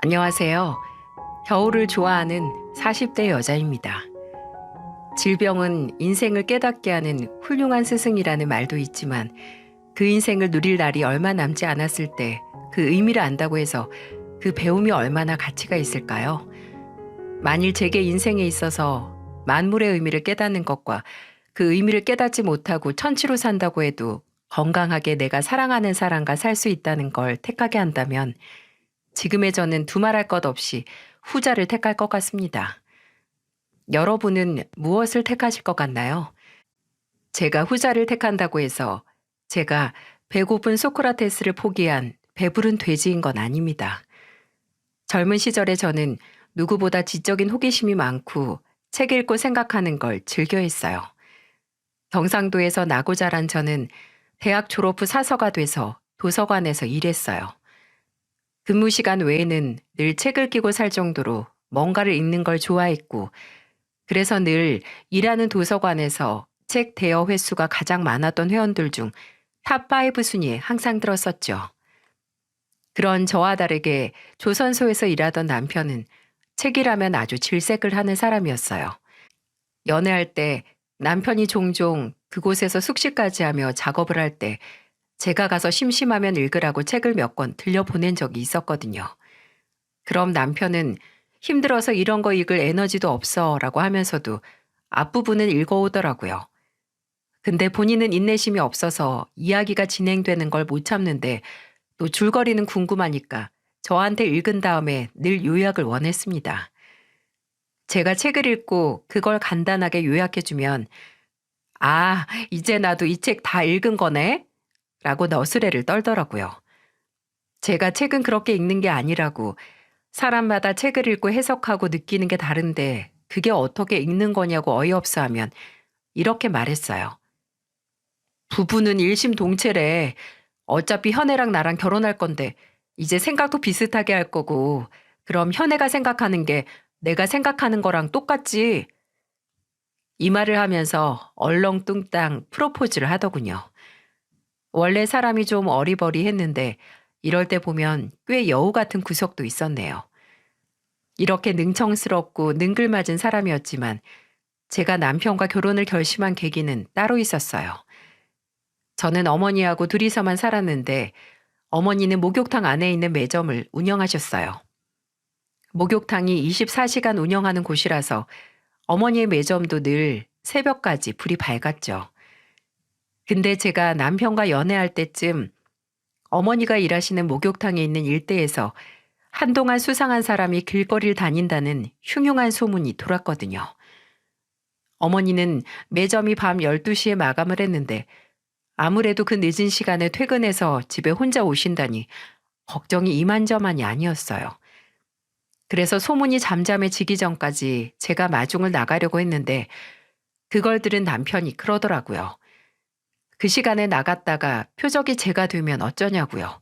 안녕하세요. 겨울을 좋아하는 40대 여자입니다. 질병은 인생을 깨닫게 하는 훌륭한 스승이라는 말도 있지만 그 인생을 누릴 날이 얼마 남지 않았을 때 그 의미를 안다고 해서 그 배움이 얼마나 가치가 있을까요? 만일 제게 인생에 있어서 만물의 의미를 깨닫는 것과 그 의미를 깨닫지 못하고 천치로 산다고 해도 건강하게 내가 사랑하는 사람과 살 수 있다는 걸 택하게 한다면 지금의 저는 두말할 것 없이 후자를 택할 것 같습니다. 여러분은 무엇을 택하실 것 같나요? 제가 후자를 택한다고 해서 제가 배고픈 소크라테스를 포기한 배부른 돼지인 건 아닙니다. 젊은 시절에 저는 누구보다 지적인 호기심이 많고 책 읽고 생각하는 걸 즐겨했어요. 경상도에서 나고 자란 저는 대학 졸업 후 사서가 돼서 도서관에서 일했어요. 근무 시간 외에는 늘 책을 끼고 살 정도로 뭔가를 읽는 걸 좋아했고, 그래서 늘 일하는 도서관에서 책 대여 횟수가 가장 많았던 회원들 중 탑5 순위에 항상 들었었죠. 그런 저와 다르게 조선소에서 일하던 남편은 책이라면 아주 질색을 하는 사람이었어요. 연애할 때 남편이 종종 그곳에서 숙식까지 하며 작업을 할 때 제가 가서 심심하면 읽으라고 책을 몇 권 들려보낸 적이 있었거든요. 그럼 남편은 힘들어서 이런 거 읽을 에너지도 없어 라고 하면서도 앞부분은 읽어오더라고요. 근데 본인은 인내심이 없어서 이야기가 진행되는 걸 못 참는데 또 줄거리는 궁금하니까 저한테 읽은 다음에 늘 요약을 원했습니다. 제가 책을 읽고 그걸 간단하게 요약해주면 아, 이제 나도 이 책 다 읽은 거네? 라고 너스레를 떨더라고요. 제가 책은 그렇게 읽는 게 아니라고 사람마다 책을 읽고 해석하고 느끼는 게 다른데 그게 어떻게 읽는 거냐고 어이없어 하면 이렇게 말했어요. 부부는 일심동체래. 어차피 현애랑 나랑 결혼할 건데 이제 생각도 비슷하게 할 거고 그럼 현애가 생각하는 게 내가 생각하는 거랑 똑같지. 이 말을 하면서 얼렁뚱땅 프로포즈를 하더군요. 원래 사람이 좀 어리버리했는데 이럴 때 보면 꽤 여우 같은 구석도 있었네요. 이렇게 능청스럽고 능글맞은 사람이었지만 제가 남편과 결혼을 결심한 계기는 따로 있었어요. 저는 어머니하고 둘이서만 살았는데 어머니는 목욕탕 안에 있는 매점을 운영하셨어요. 목욕탕이 24시간 운영하는 곳이라서 어머니의 매점도 늘 새벽까지 불이 밝았죠. 근데 제가 남편과 연애할 때쯤 어머니가 일하시는 목욕탕에 있는 일대에서 한동안 수상한 사람이 길거리를 다닌다는 흉흉한 소문이 돌았거든요. 어머니는 매점이 밤 12시에 마감을 했는데 아무래도 그 늦은 시간에 퇴근해서 집에 혼자 오신다니 걱정이 이만저만이 아니었어요. 그래서 소문이 잠잠해지기 전까지 제가 마중을 나가려고 했는데 그걸 들은 남편이 그러더라고요. 그 시간에 나갔다가 표적이 제가 되면 어쩌냐고요.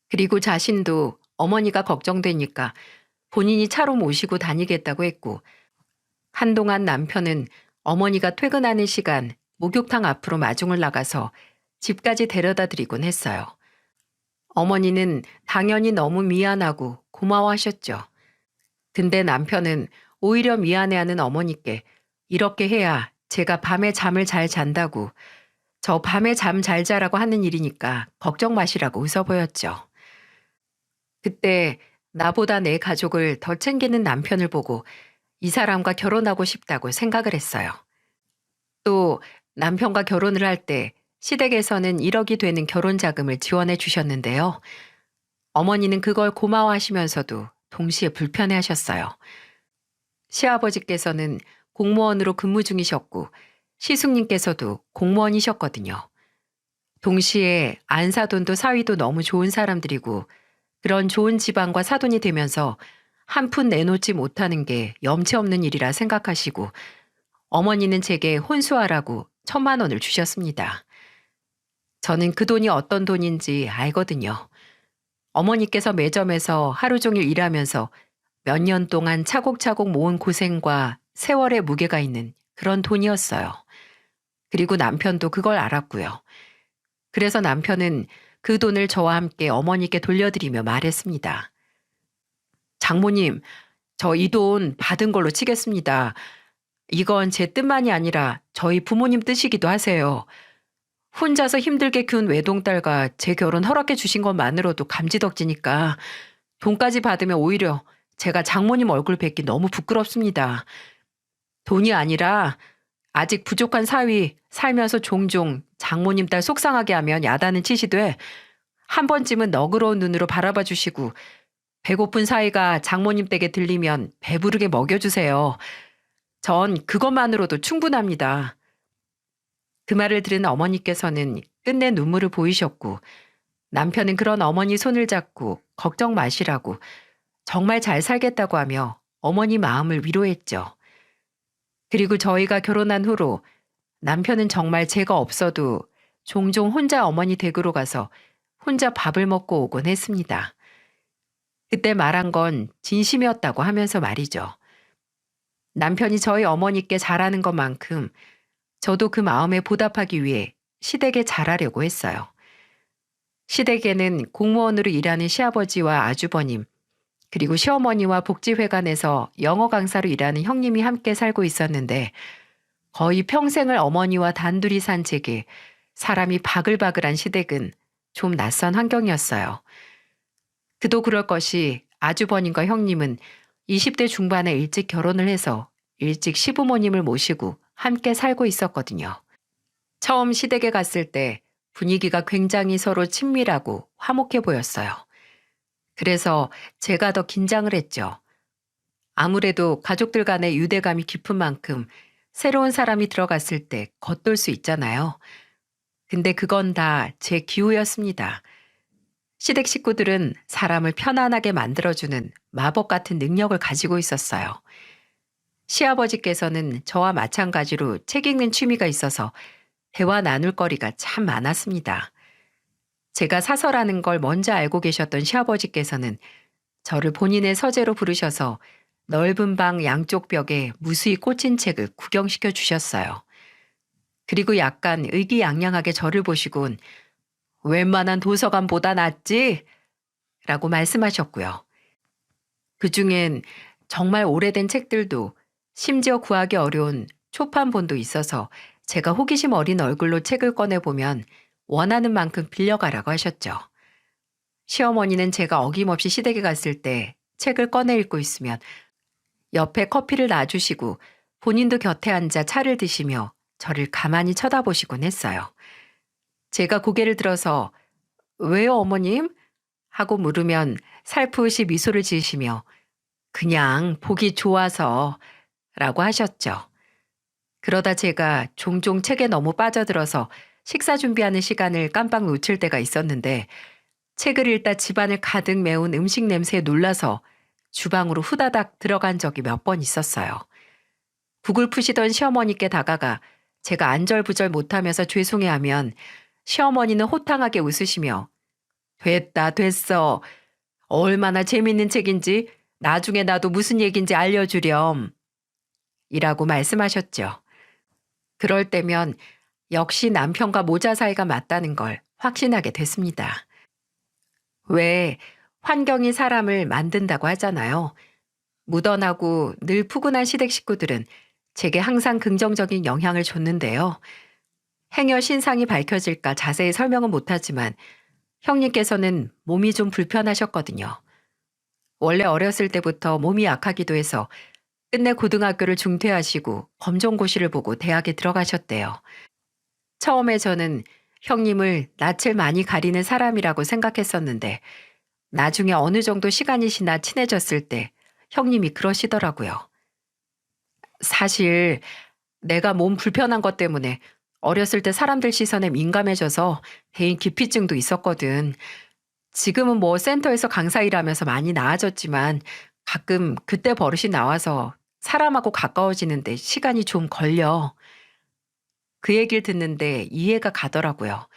그리고 자신도 어머니가 걱정되니까 본인이 차로 모시고 다니겠다고 했고 한동안 남편은 어머니가 퇴근하는 시간 목욕탕 앞으로 마중을 나가서 집까지 데려다 드리곤 했어요. 어머니는 당연히 너무 미안하고 고마워하셨죠. 근데 남편은 오히려 미안해하는 어머니께 이렇게 해야 제가 밤에 잠을 잘 잔다고 저 밤에 잠 잘 자라고 하는 일이니까 걱정 마시라고 웃어 보였죠. 그때 나보다 내 가족을 더 챙기는 남편을 보고 이 사람과 결혼하고 싶다고 생각을 했어요. 또 남편과 결혼을 할 때 시댁에서는 1억이 되는 결혼 자금을 지원해 주셨는데요. 어머니는 그걸 고마워하시면서도 동시에 불편해 하셨어요. 시아버지께서는 공무원으로 근무 중이셨고 시숙님께서도 공무원이셨거든요. 동시에 안사돈도 사위도 너무 좋은 사람들이고 그런 좋은 집안과 사돈이 되면서 한 푼 내놓지 못하는 게 염치 없는 일이라 생각하시고 어머니는 제게 혼수하라고 1,000만 원을 주셨습니다. 저는 그 돈이 어떤 돈인지 알거든요. 어머니께서 매점에서 하루 종일 일하면서 몇 년 동안 차곡차곡 모은 고생과 세월의 무게가 있는 그런 돈이었어요. 그리고 남편도 그걸 알았고요. 그래서 남편은 그 돈을 저와 함께 어머니께 돌려드리며 말했습니다. 장모님, 저 이 돈 받은 걸로 치겠습니다. 이건 제 뜻만이 아니라 저희 부모님 뜻이기도 하세요. 혼자서 힘들게 키운 외동딸과 제 결혼 허락해 주신 것만으로도 감지덕지니까 돈까지 받으면 오히려 제가 장모님 얼굴 뵙기 너무 부끄럽습니다. 돈이 아니라 아직 부족한 사위 살면서 종종 장모님 딸 속상하게 하면 야단은 치시되 한 번쯤은 너그러운 눈으로 바라봐 주시고 배고픈 사위가 장모님 댁에 들리면 배부르게 먹여주세요. 전 그것만으로도 충분합니다. 그 말을 들은 어머니께서는 끝내 눈물을 보이셨고 남편은 그런 어머니 손을 잡고 걱정 마시라고 정말 잘 살겠다고 하며 어머니 마음을 위로했죠. 그리고 저희가 결혼한 후로 남편은 정말 제가 없어도 종종 혼자 어머니 댁으로 가서 혼자 밥을 먹고 오곤 했습니다. 그때 말한 건 진심이었다고 하면서 말이죠. 남편이 저희 어머니께 잘하는 것만큼 저도 그 마음에 보답하기 위해 시댁에 잘하려고 했어요. 시댁에는 공무원으로 일하는 시아버지와 아주버님, 그리고 시어머니와 복지회관에서 영어 강사로 일하는 형님이 함께 살고 있었는데 거의 평생을 어머니와 단둘이 산 제게 사람이 바글바글한 시댁은 좀 낯선 환경이었어요. 그도 그럴 것이 아주버님과 형님은 20대 중반에 일찍 결혼을 해서 일찍 시부모님을 모시고 함께 살고 있었거든요. 처음 시댁에 갔을 때 분위기가 굉장히 서로 친밀하고 화목해 보였어요. 그래서 제가 더 긴장을 했죠. 아무래도 가족들 간의 유대감이 깊은 만큼 새로운 사람이 들어갔을 때 겉돌 수 있잖아요. 근데 그건 다 제 기우였습니다. 시댁 식구들은 사람을 편안하게 만들어주는 마법 같은 능력을 가지고 있었어요. 시아버지께서는 저와 마찬가지로 책 읽는 취미가 있어서 대화 나눌 거리가 참 많았습니다. 제가 사서라는 걸 먼저 알고 계셨던 시아버지께서는 저를 본인의 서재로 부르셔서 넓은 방 양쪽 벽에 무수히 꽂힌 책을 구경시켜 주셨어요. 그리고 약간 의기양양하게 저를 보시곤 웬만한 도서관보다 낫지? 라고 말씀하셨고요. 그중엔 정말 오래된 책들도 심지어 구하기 어려운 초판본도 있어서 제가 호기심 어린 얼굴로 책을 꺼내보면 원하는 만큼 빌려가라고 하셨죠. 시어머니는 제가 어김없이 시댁에 갔을 때 책을 꺼내 읽고 있으면 옆에 커피를 놔주시고 본인도 곁에 앉아 차를 드시며 저를 가만히 쳐다보시곤 했어요. 제가 고개를 들어서 왜요 어머님? 하고 물으면 살포시 미소를 지으시며 그냥 보기 좋아서 라고 하셨죠. 그러다 제가 종종 책에 너무 빠져들어서 식사 준비하는 시간을 깜빡 놓칠 때가 있었는데 책을 읽다 집안을 가득 메운 음식 냄새에 놀라서 주방으로 후다닥 들어간 적이 몇 번 있었어요. 국을 푸시던 시어머니께 다가가 제가 안절부절 못하면서 죄송해하면 시어머니는 호탕하게 웃으시며 됐다 됐어. 얼마나 재밌는 책인지 나중에 나도 무슨 얘기인지 알려주렴. 이라고 말씀하셨죠. 그럴 때면 역시 남편과 모자 사이가 맞다는 걸 확신하게 됐습니다. 왜 환경이 사람을 만든다고 하잖아요. 무던하고 늘 푸근한 시댁 식구들은 제게 항상 긍정적인 영향을 줬는데요. 행여 신상이 밝혀질까 자세히 설명은 못하지만 형님께서는 몸이 좀 불편하셨거든요. 원래 어렸을 때부터 몸이 약하기도 해서 끝내 고등학교를 중퇴하시고 검정고시를 보고 대학에 들어가셨대요. 처음에 저는 형님을 낯을 많이 가리는 사람이라고 생각했었는데 나중에 어느 정도 시간이 지나 친해졌을 때 형님이 그러시더라고요. 사실 내가 몸 불편한 것 때문에 어렸을 때 사람들 시선에 민감해져서 대인 기피증도 있었거든. 지금은 뭐 센터에서 강사 일하면서 많이 나아졌지만 가끔 그때 버릇이 나와서 사람하고 가까워지는데 시간이 좀 걸려. 그 얘기를 듣는데 이해가 가더라고요.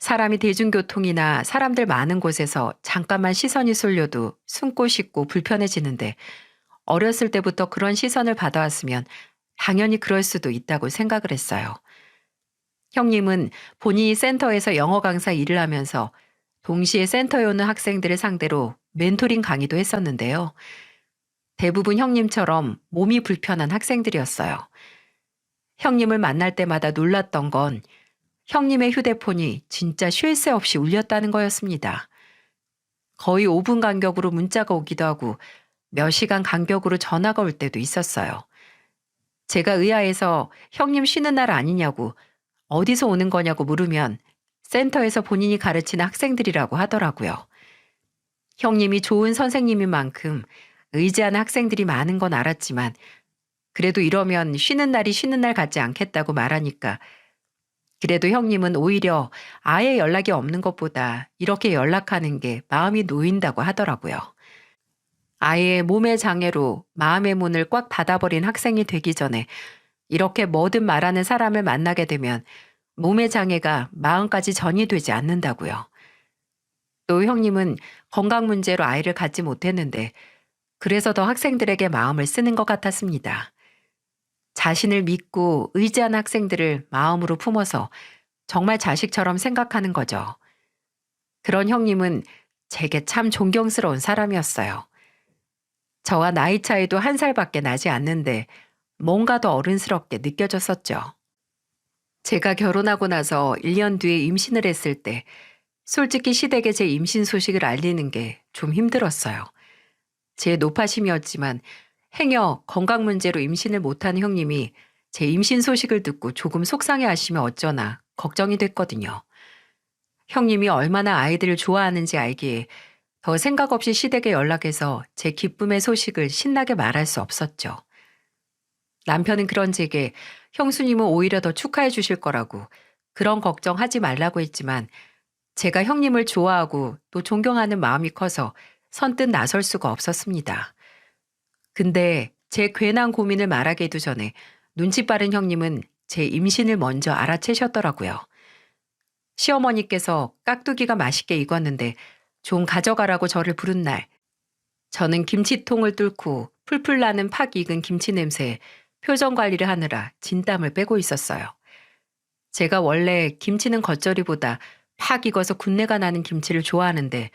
사람이 대중교통이나 사람들 많은 곳에서 잠깐만 시선이 쏠려도 숨고 싶고 불편해지는데 어렸을 때부터 그런 시선을 받아왔으면 당연히 그럴 수도 있다고 생각을 했어요. 형님은 본인이 센터에서 영어 강사 일을 하면서 동시에 센터에 오는 학생들을 상대로 멘토링 강의도 했었는데요. 대부분 형님처럼 몸이 불편한 학생들이었어요. 형님을 만날 때마다 놀랐던 건 형님의 휴대폰이 진짜 쉴 새 없이 울렸다는 거였습니다. 거의 5분 간격으로 문자가 오기도 하고 몇 시간 간격으로 전화가 올 때도 있었어요. 제가 의아해서 형님 쉬는 날 아니냐고 어디서 오는 거냐고 물으면 센터에서 본인이 가르치는 학생들이라고 하더라고요. 형님이 좋은 선생님인 만큼 의지하는 학생들이 많은 건 알았지만 그래도 이러면 쉬는 날이 쉬는 날 같지 않겠다고 말하니까 그래도 형님은 오히려 아예 연락이 없는 것보다 이렇게 연락하는 게 마음이 놓인다고 하더라고요. 아예 몸의 장애로 마음의 문을 꽉 닫아버린 학생이 되기 전에 이렇게 뭐든 말하는 사람을 만나게 되면 몸의 장애가 마음까지 전이 되지 않는다고요. 또 형님은 건강 문제로 아이를 갖지 못했는데 그래서 더 학생들에게 마음을 쓰는 것 같았습니다. 자신을 믿고 의지하는 학생들을 마음으로 품어서 정말 자식처럼 생각하는 거죠. 그런 형님은 제게 참 존경스러운 사람이었어요. 저와 나이 차이도 1살밖에 나지 않는데 뭔가 더 어른스럽게 느껴졌었죠. 제가 결혼하고 나서 1년 뒤에 임신을 했을 때 솔직히 시댁에 제 임신 소식을 알리는 게 좀 힘들었어요. 제 노파심이었지만 행여 건강 문제로 임신을 못한 형님이 제 임신 소식을 듣고 조금 속상해하시면 어쩌나 걱정이 됐거든요. 형님이 얼마나 아이들을 좋아하는지 알기에 더 생각 없이 시댁에 연락해서 제 기쁨의 소식을 신나게 말할 수 없었죠. 남편은 그런 제게 형수님은 오히려 더 축하해 주실 거라고 그런 걱정하지 말라고 했지만 제가 형님을 좋아하고 또 존경하는 마음이 커서 선뜻 나설 수가 없었습니다. 근데 제 괜한 고민을 말하기도 전에 눈치 빠른 형님은 제 임신을 먼저 알아채셨더라고요. 시어머니께서 깍두기가 맛있게 익었는데 좀 가져가라고 저를 부른 날, 저는 김치통을 뚫고 풀풀 나는 팍 익은 김치 냄새에 표정 관리를 하느라 진땀을 빼고 있었어요. 제가 원래 김치는 겉절이보다 팍 익어서 군내가 나는 김치를 좋아하는데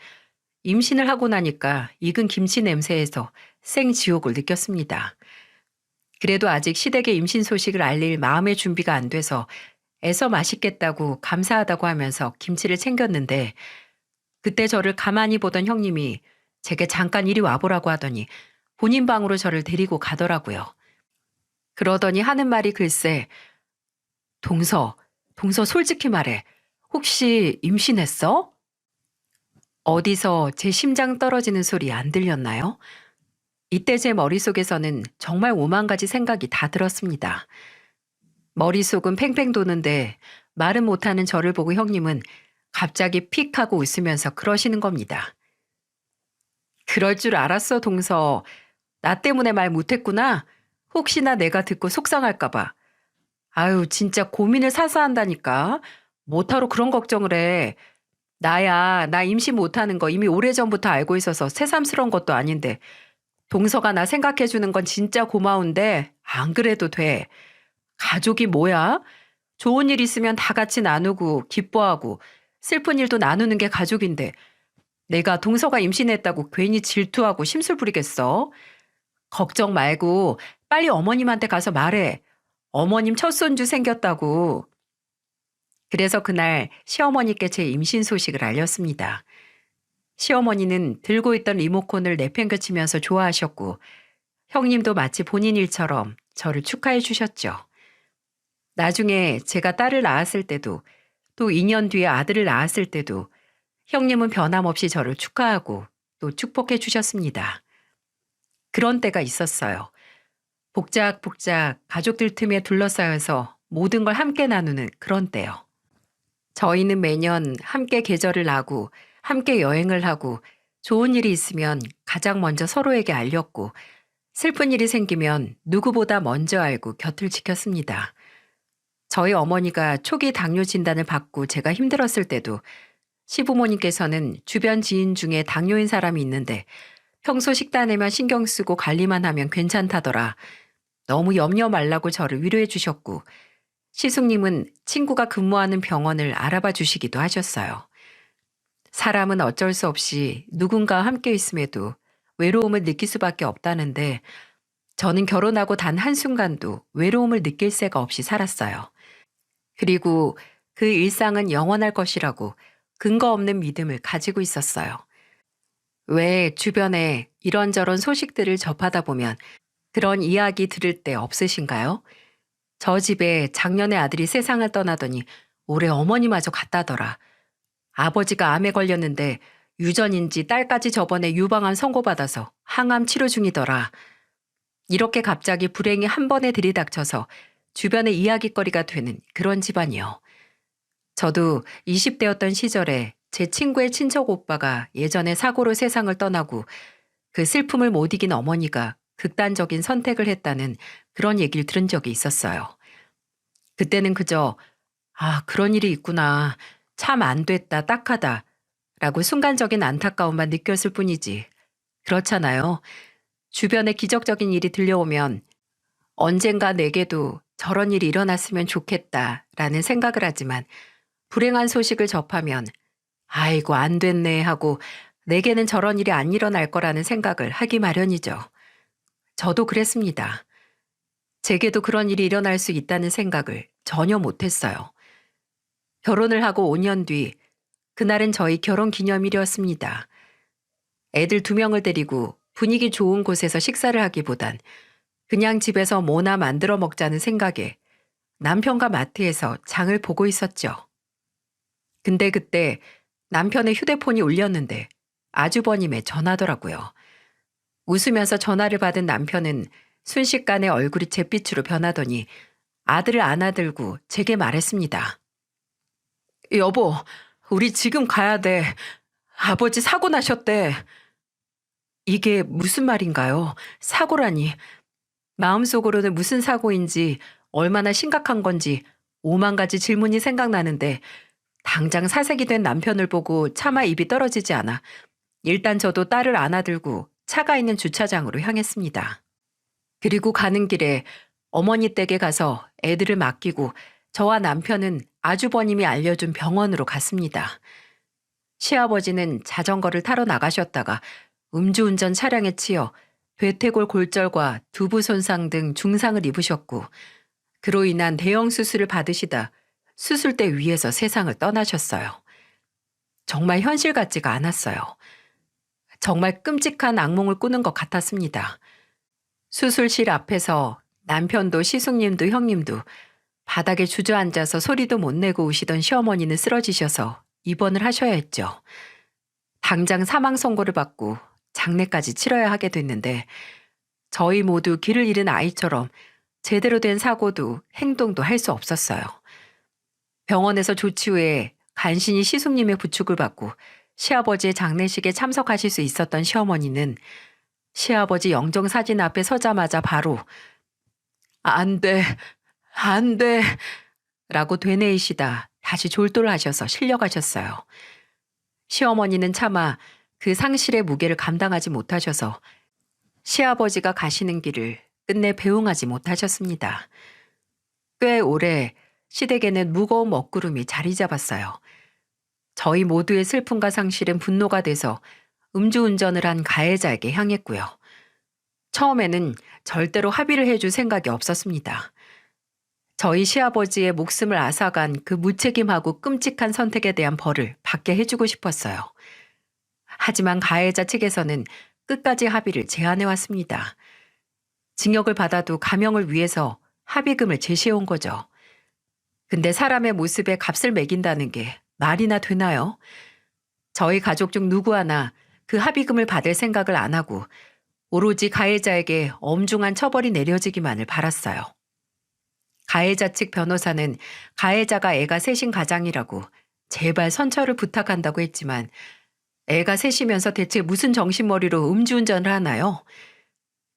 임신을 하고 나니까 익은 김치 냄새에서 생지옥을 느꼈습니다. 그래도 아직 시댁의 임신 소식을 알릴 마음의 준비가 안 돼서 애써 맛있겠다고 감사하다고 하면서 김치를 챙겼는데 그때 저를 가만히 보던 형님이 제게 잠깐 이리 와보라고 하더니 본인 방으로 저를 데리고 가더라고요. 그러더니 하는 말이 글쎄, 동서 솔직히 말해. 혹시 임신했어? 어디서 제 심장 떨어지는 소리 안 들렸나요? 이때 제 머릿속에서는 정말 오만 가지 생각이 다 들었습니다. 머릿속은 팽팽 도는데 말은 못하는 저를 보고 형님은 갑자기 픽 하고 웃으면서 그러시는 겁니다. 그럴 줄 알았어, 동서. 나 때문에 말 못했구나. 혹시나 내가 듣고 속상할까 봐. 아유, 진짜 고민을 사서 한다니까. 뭐하러 그런 걱정을 해. 나 임신 못하는 거 이미 오래전부터 알고 있어서 새삼스러운 것도 아닌데 동서가 나 생각해주는 건 진짜 고마운데 안 그래도 돼. 가족이 뭐야? 좋은 일 있으면 다 같이 나누고 기뻐하고 슬픈 일도 나누는 게 가족인데 내가 동서가 임신했다고 괜히 질투하고 심술 부리겠어? 걱정 말고 빨리 어머님한테 가서 말해. 어머님 첫 손주 생겼다고. 그래서 그날 시어머니께 제 임신 소식을 알렸습니다. 시어머니는 들고 있던 리모컨을 내팽개치면서 좋아하셨고 형님도 마치 본인 일처럼 저를 축하해 주셨죠. 나중에 제가 딸을 낳았을 때도 또 2년 뒤에 아들을 낳았을 때도 형님은 변함없이 저를 축하하고 또 축복해 주셨습니다. 그런 때가 있었어요. 복작복작 가족들 틈에 둘러싸여서 모든 걸 함께 나누는 그런 때요. 저희는 매년 함께 계절을 나고 함께 여행을 하고 좋은 일이 있으면 가장 먼저 서로에게 알렸고 슬픈 일이 생기면 누구보다 먼저 알고 곁을 지켰습니다. 저희 어머니가 초기 당뇨 진단을 받고 제가 힘들었을 때도 시부모님께서는 주변 지인 중에 당뇨인 사람이 있는데 평소 식단에만 신경 쓰고 관리만 하면 괜찮다더라. 너무 염려 말라고 저를 위로해 주셨고 시숙님은 친구가 근무하는 병원을 알아봐 주시기도 하셨어요. 사람은 어쩔 수 없이 누군가와 함께 있음에도 외로움을 느낄 수밖에 없다는데 저는 결혼하고 단 한순간도 외로움을 느낄 새가 없이 살았어요. 그리고 그 일상은 영원할 것이라고 근거 없는 믿음을 가지고 있었어요. 왜 주변에 이런저런 소식들을 접하다 보면 그런 이야기 들을 때 없으신가요? 저 집에 작년에 아들이 세상을 떠나더니 올해 어머니마저 갔다더라. 아버지가 암에 걸렸는데 유전인지 딸까지 저번에 유방암 선고받아서 항암 치료 중이더라. 이렇게 갑자기 불행이 한 번에 들이닥쳐서 주변의 이야깃거리가 되는 그런 집안이요. 저도 20대였던 시절에 제 친구의 친척 오빠가 예전에 사고로 세상을 떠나고 그 슬픔을 못 이긴 어머니가 극단적인 선택을 했다는 그런 얘기를 들은 적이 있었어요. 그때는 그저 아, 그런 일이 있구나. 참 안 됐다, 딱하다. 라고 순간적인 안타까움만 느꼈을 뿐이지. 그렇잖아요. 주변에 기적적인 일이 들려오면 언젠가 내게도 저런 일이 일어났으면 좋겠다 라는 생각을 하지만 불행한 소식을 접하면 아이고 안 됐네 하고 내게는 저런 일이 안 일어날 거라는 생각을 하기 마련이죠. 저도 그랬습니다. 제게도 그런 일이 일어날 수 있다는 생각을 전혀 못했어요. 결혼을 하고 5년 뒤 그날은 저희 결혼 기념일이었습니다. 애들 2명을 데리고 분위기 좋은 곳에서 식사를 하기보단 그냥 집에서 뭐나 만들어 먹자는 생각에 남편과 마트에서 장을 보고 있었죠. 근데 그때 남편의 휴대폰이 울렸는데 아주버님의 전화더라고요. 웃으면서 전화를 받은 남편은 순식간에 얼굴이 잿빛으로 변하더니 아들을 안아들고 제게 말했습니다. 여보, 우리 지금 가야 돼. 아버지 사고 나셨대. 이게 무슨 말인가요? 사고라니. 마음속으로는 무슨 사고인지 얼마나 심각한 건지 5만 가지 질문이 생각나는데 당장 사색이 된 남편을 보고 차마 입이 떨어지지 않아 일단 저도 딸을 안아들고 차가 있는 주차장으로 향했습니다. 그리고 가는 길에 어머니 댁에 가서 애들을 맡기고 저와 남편은 아주버님이 알려준 병원으로 갔습니다. 시아버지는 자전거를 타러 나가셨다가 음주운전 차량에 치여 괴퇴골 골절과 두부 손상 등 중상을 입으셨고 그로 인한 대형 수술을 받으시다 수술대 위에서 세상을 떠나셨어요. 정말 현실 같지가 않았어요. 정말 끔찍한 악몽을 꾸는 것 같았습니다. 수술실 앞에서 남편도 시숙님도 형님도 바닥에 주저앉아서 소리도 못 내고 우시던 시어머니는 쓰러지셔서 입원을 하셔야 했죠. 당장 사망 선고를 받고 장례까지 치러야 하게 됐는데 저희 모두 길을 잃은 아이처럼 제대로 된 사고도 행동도 할 수 없었어요. 병원에서 조치 후에 간신히 시숙님의 부축을 받고 시아버지의 장례식에 참석하실 수 있었던 시어머니는 시아버지 영정사진 앞에 서자마자 바로 안 돼, 안 돼 라고 되뇌이시다 다시 졸도하셔서 실려가셨어요. 시어머니는 차마 그 상실의 무게를 감당하지 못하셔서 시아버지가 가시는 길을 끝내 배웅하지 못하셨습니다. 꽤 오래 시댁에는 무거운 먹구름이 자리 잡았어요. 저희 모두의 슬픔과 상실은 분노가 돼서 음주운전을 한 가해자에게 향했고요. 처음에는 절대로 합의를 해줄 생각이 없었습니다. 저희 시아버지의 목숨을 앗아간 그 무책임하고 끔찍한 선택에 대한 벌을 받게 해주고 싶었어요. 하지만 가해자 측에서는 끝까지 합의를 제안해왔습니다. 징역을 받아도 감형을 위해서 합의금을 제시해온 거죠. 근데 사람의 모습에 값을 매긴다는 게 말이나 되나요? 저희 가족 중 누구 하나 그 합의금을 받을 생각을 안 하고 오로지 가해자에게 엄중한 처벌이 내려지기만을 바랐어요. 가해자 측 변호사는 가해자가 애가 셋인 가장이라고 제발 선처를 부탁한다고 했지만 애가 셋이면서 대체 무슨 정신머리로 음주운전을 하나요?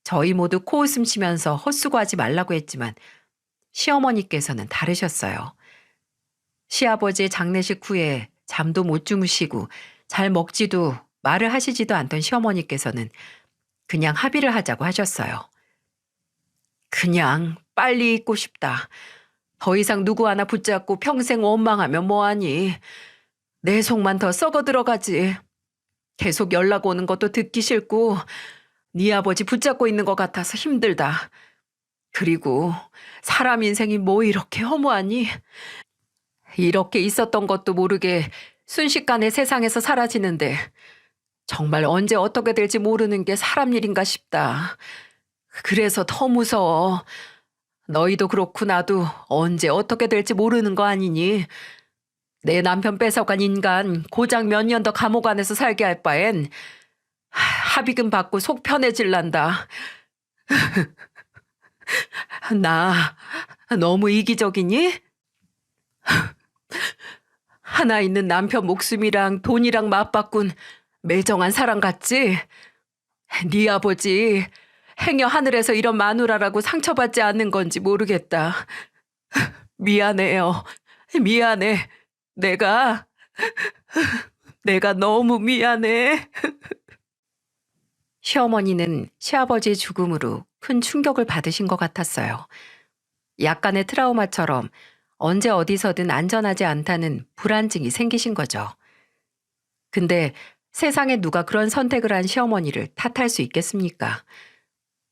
저희 모두 코웃음 치면서 헛수고하지 말라고 했지만 시어머니께서는 다르셨어요. 시아버지의 장례식 후에 잠도 못 주무시고 잘 먹지도 말을 하시지도 않던 시어머니께서는 그냥 합의를 하자고 하셨어요. 그냥 빨리 잊고 싶다. 더 이상 누구 하나 붙잡고 평생 원망하면 뭐하니. 내 속만 더 썩어 들어가지. 계속 연락 오는 것도 듣기 싫고 네 아버지 붙잡고 있는 것 같아서 힘들다. 그리고 사람 인생이 뭐 이렇게 허무하니? 이렇게 있었던 것도 모르게 순식간에 세상에서 사라지는데 정말 언제 어떻게 될지 모르는 게 사람 일인가 싶다. 그래서 더 무서워. 너희도 그렇고 나도 언제 어떻게 될지 모르는 거 아니니? 내 남편 뺏어간 인간 고작 몇 년 더 감옥 안에서 살게 할 바엔 합의금 받고 속 편해질란다. 나 너무 이기적이니? 하나 있는 남편 목숨이랑 돈이랑 맞바꾼 매정한 사람 같지? 네 아버지 행여 하늘에서 이런 마누라라고 상처받지 않는 건지 모르겠다. 미안해요. 미안해. 내가 너무 미안해. 시어머니는 시아버지의 죽음으로 큰 충격을 받으신 것 같았어요. 약간의 트라우마처럼 언제 어디서든 안전하지 않다는 불안증이 생기신 거죠. 근데 세상에 누가 그런 선택을 한 시어머니를 탓할 수 있겠습니까?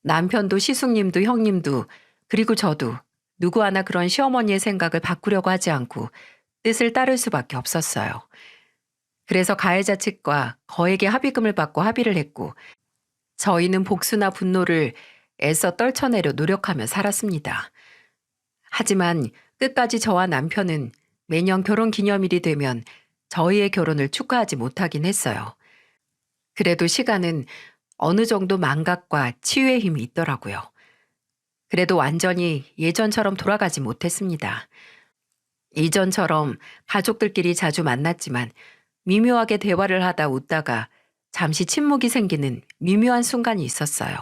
남편도 시숙님도 형님도 그리고 저도 누구 하나 그런 시어머니의 생각을 바꾸려고 하지 않고 뜻을 따를 수밖에 없었어요. 그래서 가해자 측과 거액의 합의금을 받고 합의를 했고 저희는 복수나 분노를 애써 떨쳐내려 노력하며 살았습니다. 하지만 끝까지 저와 남편은 매년 결혼 기념일이 되면 저희의 결혼을 축하하지 못하긴 했어요. 그래도 시간은 어느 정도 망각과 치유의 힘이 있더라고요. 그래도 완전히 예전처럼 돌아가지 못했습니다. 이전처럼 가족들끼리 자주 만났지만 미묘하게 대화를 하다 웃다가 잠시 침묵이 생기는 미묘한 순간이 있었어요.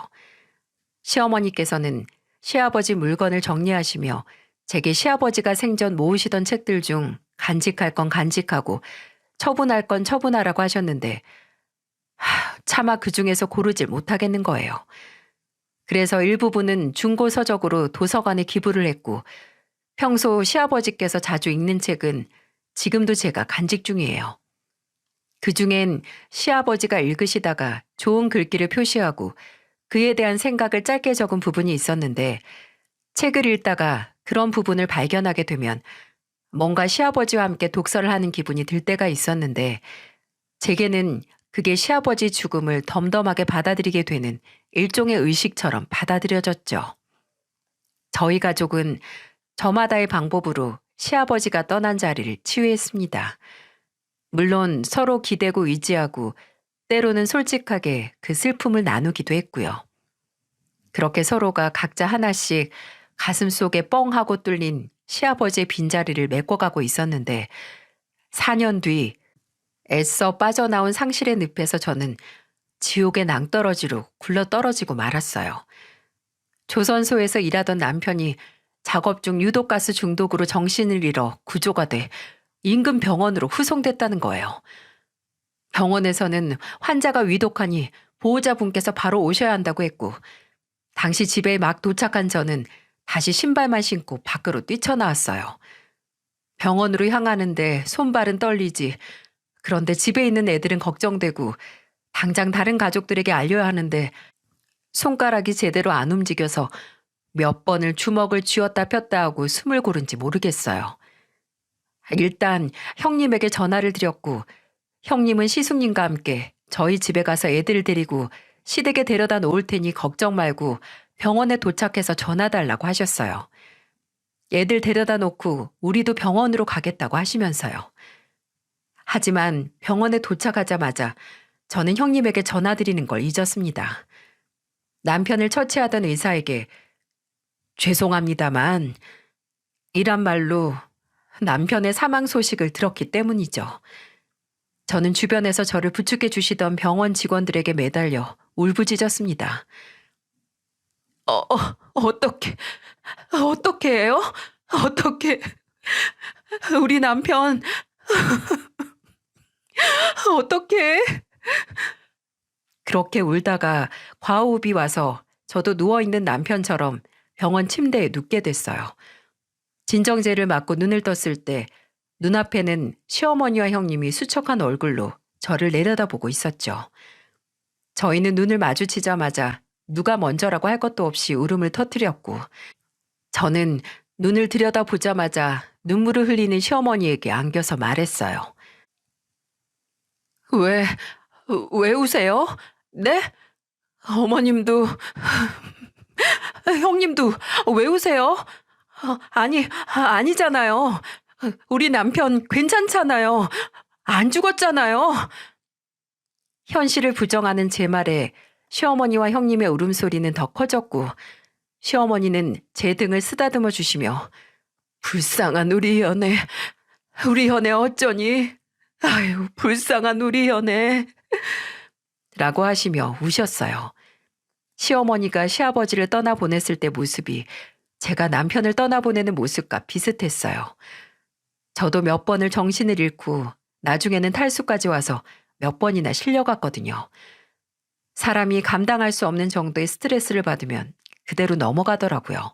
시어머니께서는 시아버지 물건을 정리하시며 제게 시아버지가 생전 모으시던 책들 중 간직할 건 간직하고 처분할 건 처분하라고 하셨는데 차마 그 중에서 고르질 못하겠는 거예요. 그래서 일부분은 중고서적으로 도서관에 기부를 했고 평소 시아버지께서 자주 읽는 책은 지금도 제가 간직 중이에요. 그중엔 시아버지가 읽으시다가 좋은 글귀를 표시하고 그에 대한 생각을 짧게 적은 부분이 있었는데 책을 읽다가 그런 부분을 발견하게 되면 뭔가 시아버지와 함께 독서를 하는 기분이 들 때가 있었는데 제게는 그게 시아버지 죽음을 덤덤하게 받아들이게 되는 일종의 의식처럼 받아들여졌죠. 저희 가족은 저마다의 방법으로 시아버지가 떠난 자리를 치유했습니다. 물론 서로 기대고 의지하고 때로는 솔직하게 그 슬픔을 나누기도 했고요. 그렇게 서로가 각자 하나씩 가슴 속에 뻥 하고 뚫린 시아버지의 빈자리를 메꿔가고 있었는데 4년 뒤 애써 빠져나온 상실의 늪에서 저는 지옥의 낭떠러지로 굴러떨어지고 말았어요. 조선소에서 일하던 남편이 작업 중 유독가스 중독으로 정신을 잃어 구조가 돼 인근 병원으로 후송됐다는 거예요. 병원에서는 환자가 위독하니 보호자분께서 바로 오셔야 한다고 했고 당시 집에 막 도착한 저는 다시 신발만 신고 밖으로 뛰쳐나왔어요. 병원으로 향하는데 손발은 떨리지. 그런데 집에 있는 애들은 걱정되고 당장 다른 가족들에게 알려야 하는데 손가락이 제대로 안 움직여서 몇 번을 주먹을 쥐었다 폈다 하고 숨을 고른지 모르겠어요. 일단 형님에게 전화를 드렸고 형님은 시숙님과 함께 저희 집에 가서 애들을 데리고 시댁에 데려다 놓을 테니 걱정 말고 병원에 도착해서 전화 달라고 하셨어요. 애들 데려다 놓고 우리도 병원으로 가겠다고 하시면서요. 하지만 병원에 도착하자마자 저는 형님에게 전화드리는 걸 잊었습니다. 남편을 처치하던 의사에게 죄송합니다만 이란 말로 남편의 사망 소식을 들었기 때문이죠. 저는 주변에서 저를 부축해 주시던 병원 직원들에게 매달려 울부짖었습니다. 어떻게 해요? 어떻게 우리 남편 어떻게? 그렇게 울다가 과호흡이 와서 저도 누워있는 남편처럼 병원 침대에 눕게 됐어요. 진정제를 맞고 눈을 떴을 때 눈앞에는 시어머니와 형님이 수척한 얼굴로 저를 내려다보고 있었죠. 저희는 눈을 마주치자마자 누가 먼저라고 할 것도 없이 울음을 터뜨렸고, 저는 눈을 들여다보자마자 눈물을 흘리는 시어머니에게 안겨서 말했어요. 왜, 왜 우세요? 네? 어머님도, 형님도 왜 우세요? 아니잖아요. 우리 남편 괜찮잖아요. 안 죽었잖아요. 현실을 부정하는 제 말에 시어머니와 형님의 울음소리는 더 커졌고, 시어머니는 제 등을 쓰다듬어 주시며 불쌍한 우리 현애 어쩌니? 아유, 불쌍한 우리 현애 라고 하시며 우셨어요. 시어머니가 시아버지를 떠나보냈을 때 모습이 제가 남편을 떠나보내는 모습과 비슷했어요. 저도 몇 번을 정신을 잃고 나중에는 탈수까지 와서 몇 번이나 실려갔거든요. 사람이 감당할 수 없는 정도의 스트레스를 받으면 그대로 넘어가더라고요.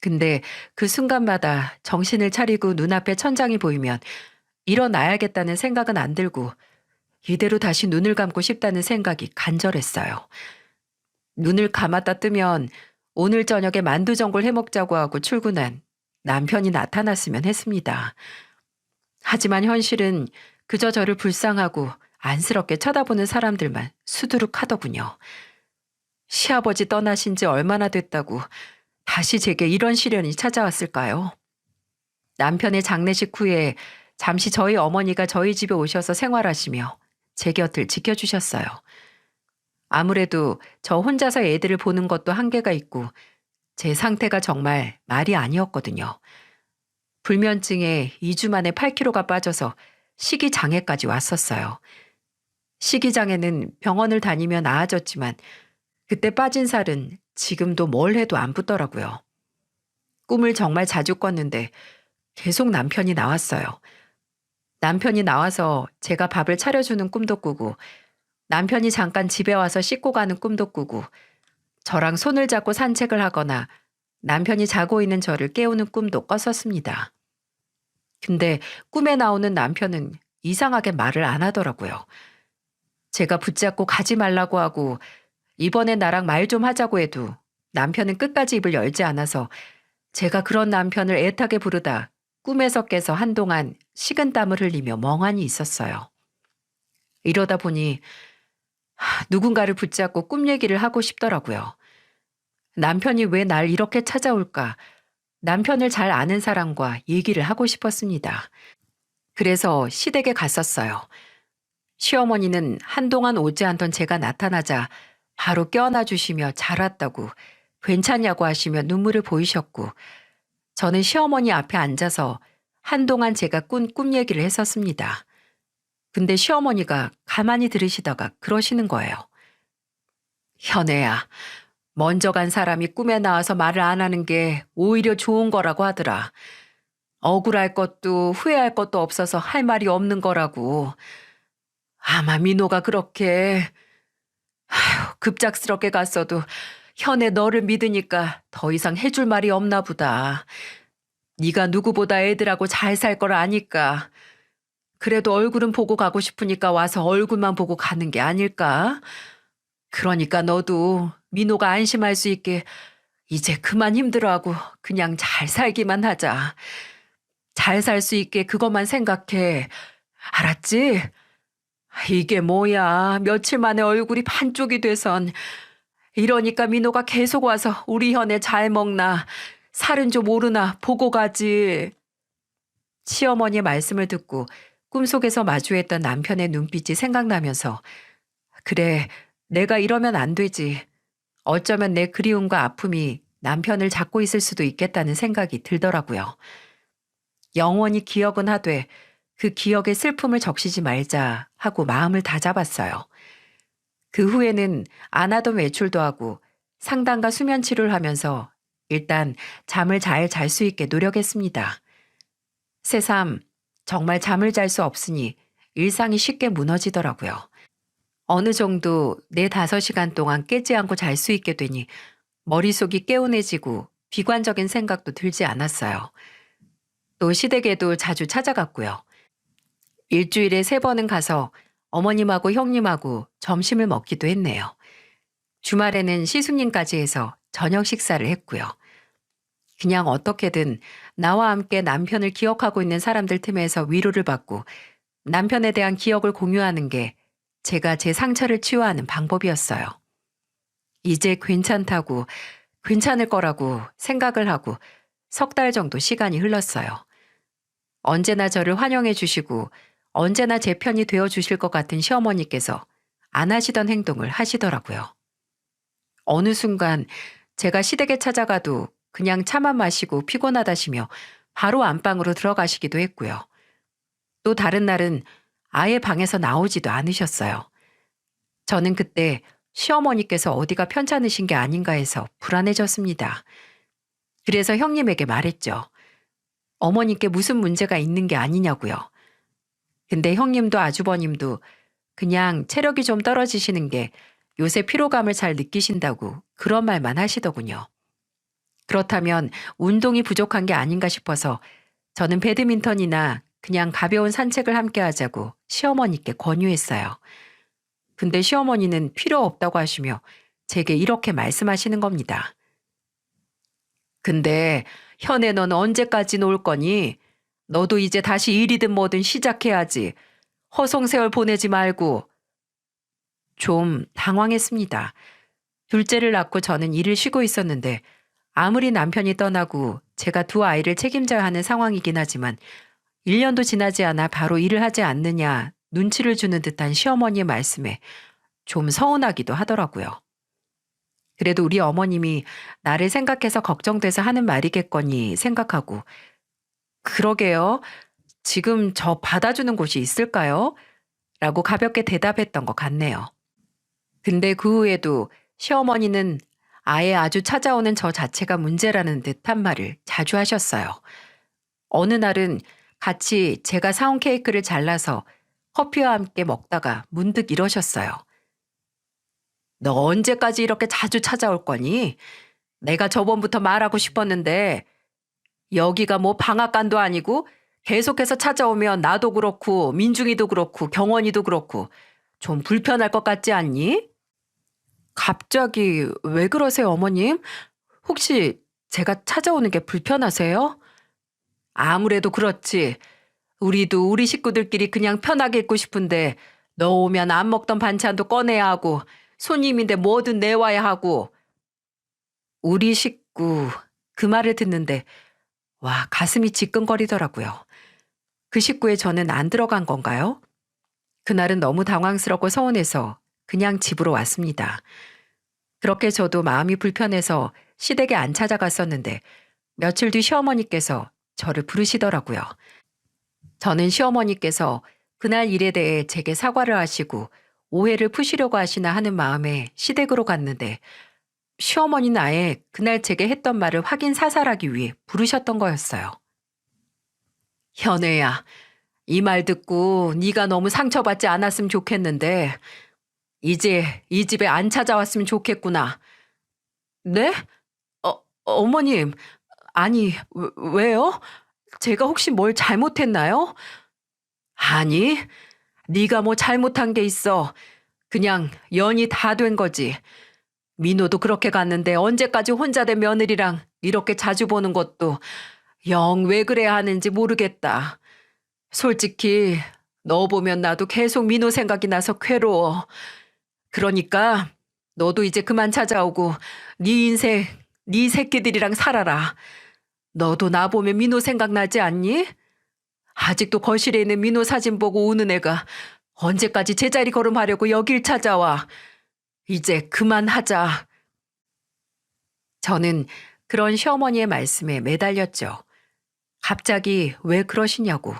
근데 그 순간마다 정신을 차리고 눈앞에 천장이 보이면 일어나야겠다는 생각은 안 들고 이대로 다시 눈을 감고 싶다는 생각이 간절했어요. 눈을 감았다 뜨면 오늘 저녁에 만두전골 해먹자고 하고 출근한 남편이 나타났으면 했습니다. 하지만 현실은 그저 저를 불쌍하고 안쓰럽게 쳐다보는 사람들만 수두룩하더군요. 시아버지 떠나신 지 얼마나 됐다고 다시 제게 이런 시련이 찾아왔을까요? 남편의 장례식 후에 잠시 저희 어머니가 저희 집에 오셔서 생활하시며 제 곁을 지켜주셨어요. 아무래도 저 혼자서 애들을 보는 것도 한계가 있고 제 상태가 정말 말이 아니었거든요. 불면증에 2주 만에 8kg가 빠져서 식이장애까지 왔었어요. 식이장애는 병원을 다니며 나아졌지만 그때 빠진 살은 지금도 뭘 해도 안 붙더라고요. 꿈을 정말 자주 꿨는데 계속 남편이 나왔어요. 남편이 나와서 제가 밥을 차려주는 꿈도 꾸고 남편이 잠깐 집에 와서 씻고 가는 꿈도 꾸고 저랑 손을 잡고 산책을 하거나 남편이 자고 있는 저를 깨우는 꿈도 꿨었습니다. 근데 꿈에 나오는 남편은 이상하게 말을 안 하더라고요. 제가 붙잡고 가지 말라고 하고 이번에 나랑 말 좀 하자고 해도 남편은 끝까지 입을 열지 않아서 제가 그런 남편을 애타게 부르다 꿈에서 깨서 한동안 식은땀을 흘리며 멍하니 있었어요. 이러다 보니 누군가를 붙잡고 꿈 얘기를 하고 싶더라고요. 남편이 왜 날 이렇게 찾아올까? 남편을 잘 아는 사람과 얘기를 하고 싶었습니다. 그래서 시댁에 갔었어요. 시어머니는 한동안 오지 않던 제가 나타나자 바로 껴안아 주시며 잘 왔다고 괜찮냐고 하시며 눈물을 보이셨고 저는 시어머니 앞에 앉아서 한동안 제가 꾼 꿈 얘기를 했었습니다. 근데 시어머니가 가만히 들으시다가 그러시는 거예요. 현애야, 먼저 간 사람이 꿈에 나와서 말을 안 하는 게 오히려 좋은 거라고 하더라. 억울할 것도 후회할 것도 없어서 할 말이 없는 거라고. 아마 민호가 그렇게 급작스럽게 갔어도 현애 너를 믿으니까 더 이상 해줄 말이 없나 보다. 네가 누구보다 애들하고 잘 살 걸 아니까. 그래도 얼굴은 보고 가고 싶으니까 와서 얼굴만 보고 가는 게 아닐까? 그러니까 너도 민호가 안심할 수 있게 이제 그만 힘들어하고 그냥 잘 살기만 하자. 잘 살 수 있게 그것만 생각해. 알았지? 이게 뭐야. 며칠 만에 얼굴이 반쪽이 돼선. 이러니까 민호가 계속 와서 우리 현애 잘 먹나 살은 좀 오르나 보고 가지. 시어머니의 말씀을 듣고 꿈속에서 마주했던 남편의 눈빛이 생각나면서 그래, 내가 이러면 안 되지. 어쩌면 내 그리움과 아픔이 남편을 잡고 있을 수도 있겠다는 생각이 들더라고요. 영원히 기억은 하되 그 기억의 슬픔을 적시지 말자 하고 마음을 다잡았어요. 그 후에는 안 하던 외출도 하고 상담과 수면 치료를 하면서 일단 잠을 잘 잘 수 있게 노력했습니다. 새삼 정말 잠을 잘 수 없으니 일상이 쉽게 무너지더라고요. 어느 정도 4-5시간 동안 깨지 않고 잘 수 있게 되니 머릿속이 개운해지고 비관적인 생각도 들지 않았어요. 또 시댁에도 자주 찾아갔고요. 일주일에 3번은 가서 어머님하고 형님하고 점심을 먹기도 했네요. 주말에는 시숙님까지 해서 저녁 식사를 했고요. 그냥 어떻게든 나와 함께 남편을 기억하고 있는 사람들 틈에서 위로를 받고 남편에 대한 기억을 공유하는 게 제가 제 상처를 치유하는 방법이었어요. 이제 괜찮다고, 괜찮을 거라고 생각을 하고 3달 정도 시간이 흘렀어요. 언제나 저를 환영해 주시고 언제나 제 편이 되어 주실 것 같은 시어머니께서 안 하시던 행동을 하시더라고요. 어느 순간 제가 시댁에 찾아가도 그냥 차만 마시고 피곤하다시며 바로 안방으로 들어가시기도 했고요. 또 다른 날은 아예 방에서 나오지도 않으셨어요. 저는 그때 시어머니께서 어디가 편찮으신 게 아닌가 해서 불안해졌습니다. 그래서 형님에게 말했죠. 어머니께 무슨 문제가 있는 게 아니냐고요. 근데 형님도 아주버님도 그냥 체력이 좀 떨어지시는 게 요새 피로감을 잘 느끼신다고 그런 말만 하시더군요. 그렇다면 운동이 부족한 게 아닌가 싶어서 저는 배드민턴이나 그냥 가벼운 산책을 함께 하자고 시어머니께 권유했어요. 근데 시어머니는 필요 없다고 하시며 제게 이렇게 말씀하시는 겁니다. 근데 현애 넌 언제까지 놀 거니? 너도 이제 다시 일이든 뭐든 시작해야지. 허송세월 보내지 말고. 좀 당황했습니다. 둘째를 낳고 저는 일을 쉬고 있었는데 아무리 남편이 떠나고 제가 2아이를 책임져야 하는 상황이긴 하지만 1년도 지나지 않아 바로 일을 하지 않느냐 눈치를 주는 듯한 시어머니의 말씀에 좀 서운하기도 하더라고요. 그래도 우리 어머님이 나를 생각해서 걱정돼서 하는 말이겠거니 생각하고 그러게요. 지금 저 받아주는 곳이 있을까요? 라고 가볍게 대답했던 것 같네요. 근데 그 후에도 시어머니는 아예 아주 찾아오는 저 자체가 문제라는 듯한 말을 자주 하셨어요. 어느 날은 같이 제가 사온 케이크를 잘라서 커피와 함께 먹다가 문득 이러셨어요. 너 언제까지 이렇게 자주 찾아올 거니? 내가 저번부터 말하고 싶었는데 여기가 뭐 방앗간도 아니고 계속해서 찾아오면 나도 그렇고 민중이도 그렇고 경원이도 그렇고 좀 불편할 것 같지 않니? 갑자기 왜 그러세요, 어머님? 혹시 제가 찾아오는 게 불편하세요? 아무래도 그렇지. 우리도 우리 식구들끼리 그냥 편하게 있고 싶은데 너 오면 안 먹던 반찬도 꺼내야 하고 손님인데 뭐든 내와야 하고. 우리 식구, 그 말을 듣는데 와, 가슴이 지끈거리더라고요. 그 식구에 저는 안 들어간 건가요? 그날은 너무 당황스럽고 서운해서 그냥 집으로 왔습니다. 그렇게 저도 마음이 불편해서 시댁에 안 찾아갔었는데 며칠 뒤 시어머니께서 저를 부르시더라고요. 저는 시어머니께서 그날 일에 대해 제게 사과를 하시고 오해를 푸시려고 하시나 하는 마음에 시댁으로 갔는데 시어머니는 아예 그날 제게 했던 말을 확인 사살하기 위해 부르셨던 거였어요. 현애야, 이 말 듣고 네가 너무 상처받지 않았으면 좋겠는데 이제 이 집에 안 찾아왔으면 좋겠구나. 네? 어머님, 아니, 왜요? 제가 혹시 뭘 잘못했나요? 아니, 네가 뭐 잘못한 게 있어. 그냥 연이 다 된 거지. 민호도 그렇게 갔는데 언제까지 혼자 된 며느리랑 이렇게 자주 보는 것도 영 왜 그래야 하는지 모르겠다. 솔직히 너 보면 나도 계속 민호 생각이 나서 괴로워. 그러니까 너도 이제 그만 찾아오고 네 인생, 네 새끼들이랑 살아라. 너도 나 보면 민호 생각나지 않니? 아직도 거실에 있는 민호 사진 보고 우는 애가 언제까지 제자리 걸음하려고 여길 찾아와. 이제 그만하자. 저는 그런 시어머니의 말씀에 매달렸죠. 갑자기 왜 그러시냐고.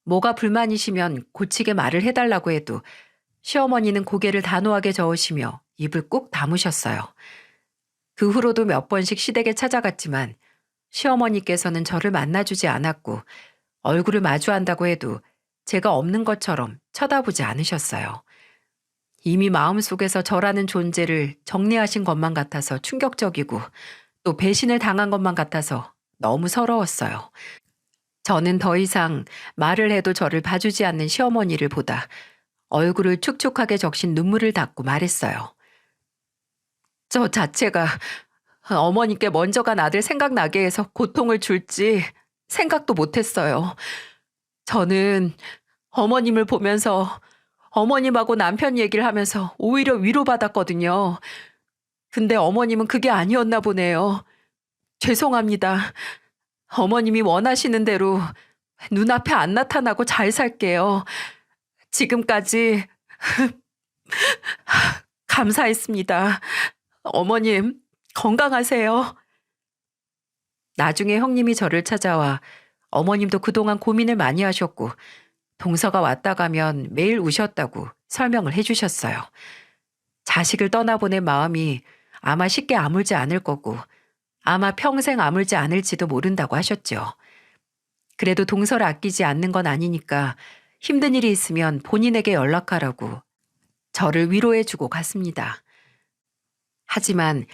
뭐가 불만이시면 고치게 말을 해달라고 해도 시어머니는 고개를 단호하게 저으시며 입을 꾹 다무셨어요. 그 후로도 몇 번씩 시댁에 찾아갔지만 시어머니께서는 저를 만나주지 않았고 얼굴을 마주한다고 해도 제가 없는 것처럼 쳐다보지 않으셨어요. 이미 마음속에서 저라는 존재를 정리하신 것만 같아서 충격적이고 또 배신을 당한 것만 같아서 너무 서러웠어요. 저는 더 이상 말을 해도 저를 봐주지 않는 시어머니를 보다 얼굴을 축축하게 적신 눈물을 닦고 말했어요. 저 자체가 어머니께 먼저 간 아들 생각나게 해서 고통을 줄지 생각도 못했어요. 저는 어머님을 보면서 어머님하고 남편 얘기를 하면서 오히려 위로받았거든요. 근데 어머님은 그게 아니었나 보네요. 죄송합니다. 어머님이 원하시는 대로 눈앞에 안 나타나고 잘 살게요. 지금까지 감사했습니다. 어머님, 건강하세요. 나중에 형님이 저를 찾아와 어머님도 그동안 고민을 많이 하셨고 동서가 왔다 가면 매일 우셨다고 설명을 해주셨어요. 자식을 떠나보낸 마음이 아마 쉽게 아물지 않을 거고 아마 평생 아물지 않을지도 모른다고 하셨죠. 그래도 동서를 아끼지 않는 건 아니니까 힘든 일이 있으면 본인에게 연락하라고 저를 위로해주고 갔습니다. 하지만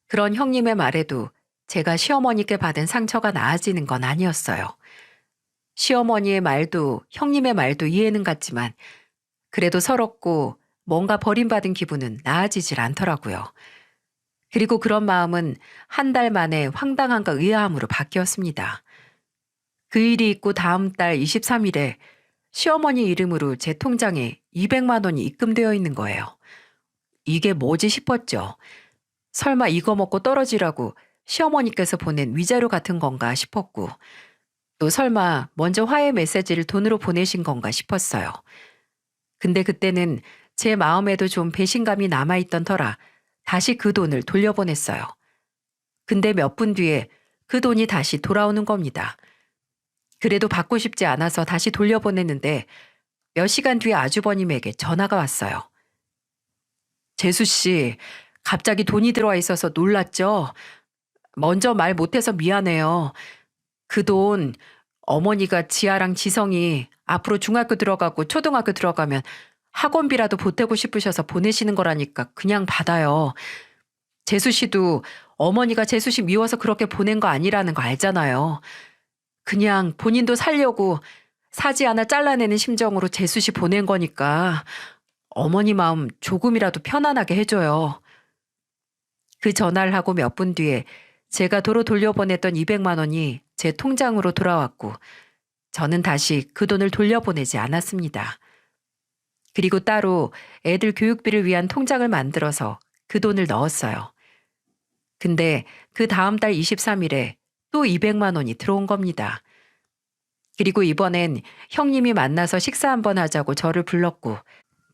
그런 형님의 말에도 제가 시어머니께 받은 상처가 나아지는 건 아니었어요. 시어머니의 말도 형님의 말도 이해는 갔지만 그래도 서럽고 뭔가 버림받은 기분은 나아지질 않더라고요. 그리고 그런 마음은 한 달 만에 황당함과 의아함으로 바뀌었습니다. 그 일이 있고 다음 달 23일에 시어머니 이름으로 제 통장에 200만 원이 입금되어 있는 거예요. 이게 뭐지 싶었죠. 설마 이거 먹고 떨어지라고 시어머니께서 보낸 위자료 같은 건가 싶었고 또 설마 먼저 화해 메시지를 돈으로 보내신 건가 싶었어요. 근데 그때는 제 마음에도 좀 배신감이 남아있던 터라 다시 그 돈을 돌려보냈어요. 근데 몇 분 뒤에 그 돈이 다시 돌아오는 겁니다. 그래도 받고 싶지 않아서 다시 돌려보냈는데 몇 시간 뒤에 아주버님에게 전화가 왔어요. 재수 씨, 갑자기 돈이 들어와 있어서 놀랐죠? 먼저 말 못해서 미안해요. 그 돈 어머니가 지아랑 지성이 앞으로 중학교 들어가고 초등학교 들어가면 학원비라도 보태고 싶으셔서 보내시는 거라니까 그냥 받아요. 재수 씨도 어머니가 재수 씨 미워서 그렇게 보낸 거 아니라는 거 알잖아요. 그냥 본인도 살려고 사지 하나 잘라내는 심정으로 재수 씨 보낸 거니까 어머니 마음 조금이라도 편안하게 해줘요. 그 전화를 하고 몇 분 뒤에 제가 도로 돌려보냈던 200만 원이 제 통장으로 돌아왔고 저는 다시 그 돈을 돌려보내지 않았습니다. 그리고 따로 애들 교육비를 위한 통장을 만들어서 그 돈을 넣었어요. 근데 그 다음 달 23일에 또 200만 원이 들어온 겁니다. 그리고 이번엔 형님이 만나서 식사 한번 하자고 저를 불렀고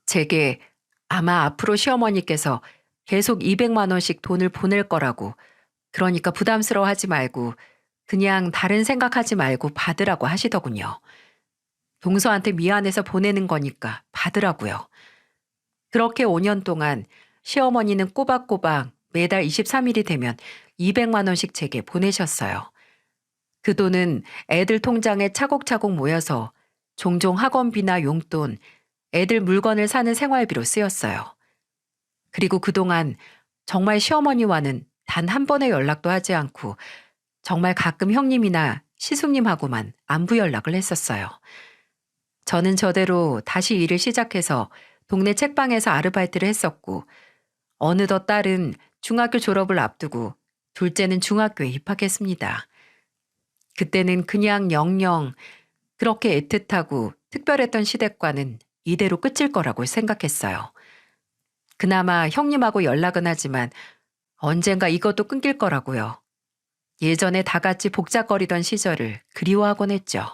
제게 아마 앞으로 시어머니께서 계속 200만 원씩 돈을 보낼 거라고 그러니까 부담스러워하지 말고 그냥 다른 생각하지 말고 받으라고 하시더군요. 동서한테 미안해서 보내는 거니까 받으라고요. 그렇게 5년 동안 시어머니는 꼬박꼬박 매달 23일이 되면 200만 원씩 제게 보내셨어요. 그 돈은 애들 통장에 차곡차곡 모여서 종종 학원비나 용돈, 애들 물건을 사는 생활비로 쓰였어요. 그리고 그동안 정말 시어머니와는 단 한 번의 연락도 하지 않고 정말 가끔 형님이나 시숙님하고만 안부 연락을 했었어요. 저는 저대로 다시 일을 시작해서 동네 책방에서 아르바이트를 했었고 어느덧 딸은 중학교 졸업을 앞두고 둘째는 중학교에 입학했습니다. 그때는 그냥 영영 그렇게 애틋하고 특별했던 시댁과는 이대로 끝일 거라고 생각했어요. 그나마 형님하고 연락은 하지만 언젠가 이것도 끊길 거라고요. 예전에 다 같이 복작거리던 시절을 그리워하곤 했죠.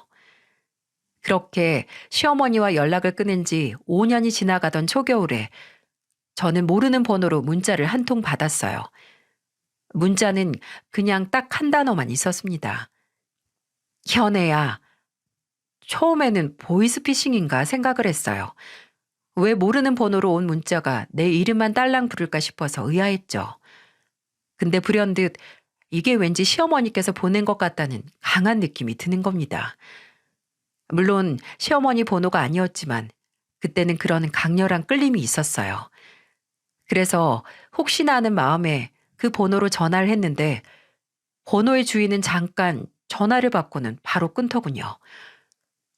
그렇게 시어머니와 연락을 끊은 지 5년이 지나가던 초겨울에 저는 모르는 번호로 문자를 한 통 받았어요. 문자는 그냥 딱 한 단어만 있었습니다. 현애야. 처음에는 보이스피싱인가 생각을 했어요. 왜 모르는 번호로 온 문자가 내 이름만 딸랑 부를까 싶어서 의아했죠. 근데 불현듯 이게 왠지 시어머니께서 보낸 것 같다는 강한 느낌이 드는 겁니다. 물론 시어머니 번호가 아니었지만 그때는 그런 강렬한 끌림이 있었어요. 그래서 혹시나 하는 마음에 그 번호로 전화를 했는데 번호의 주인은 잠깐 전화를 받고는 바로 끊더군요.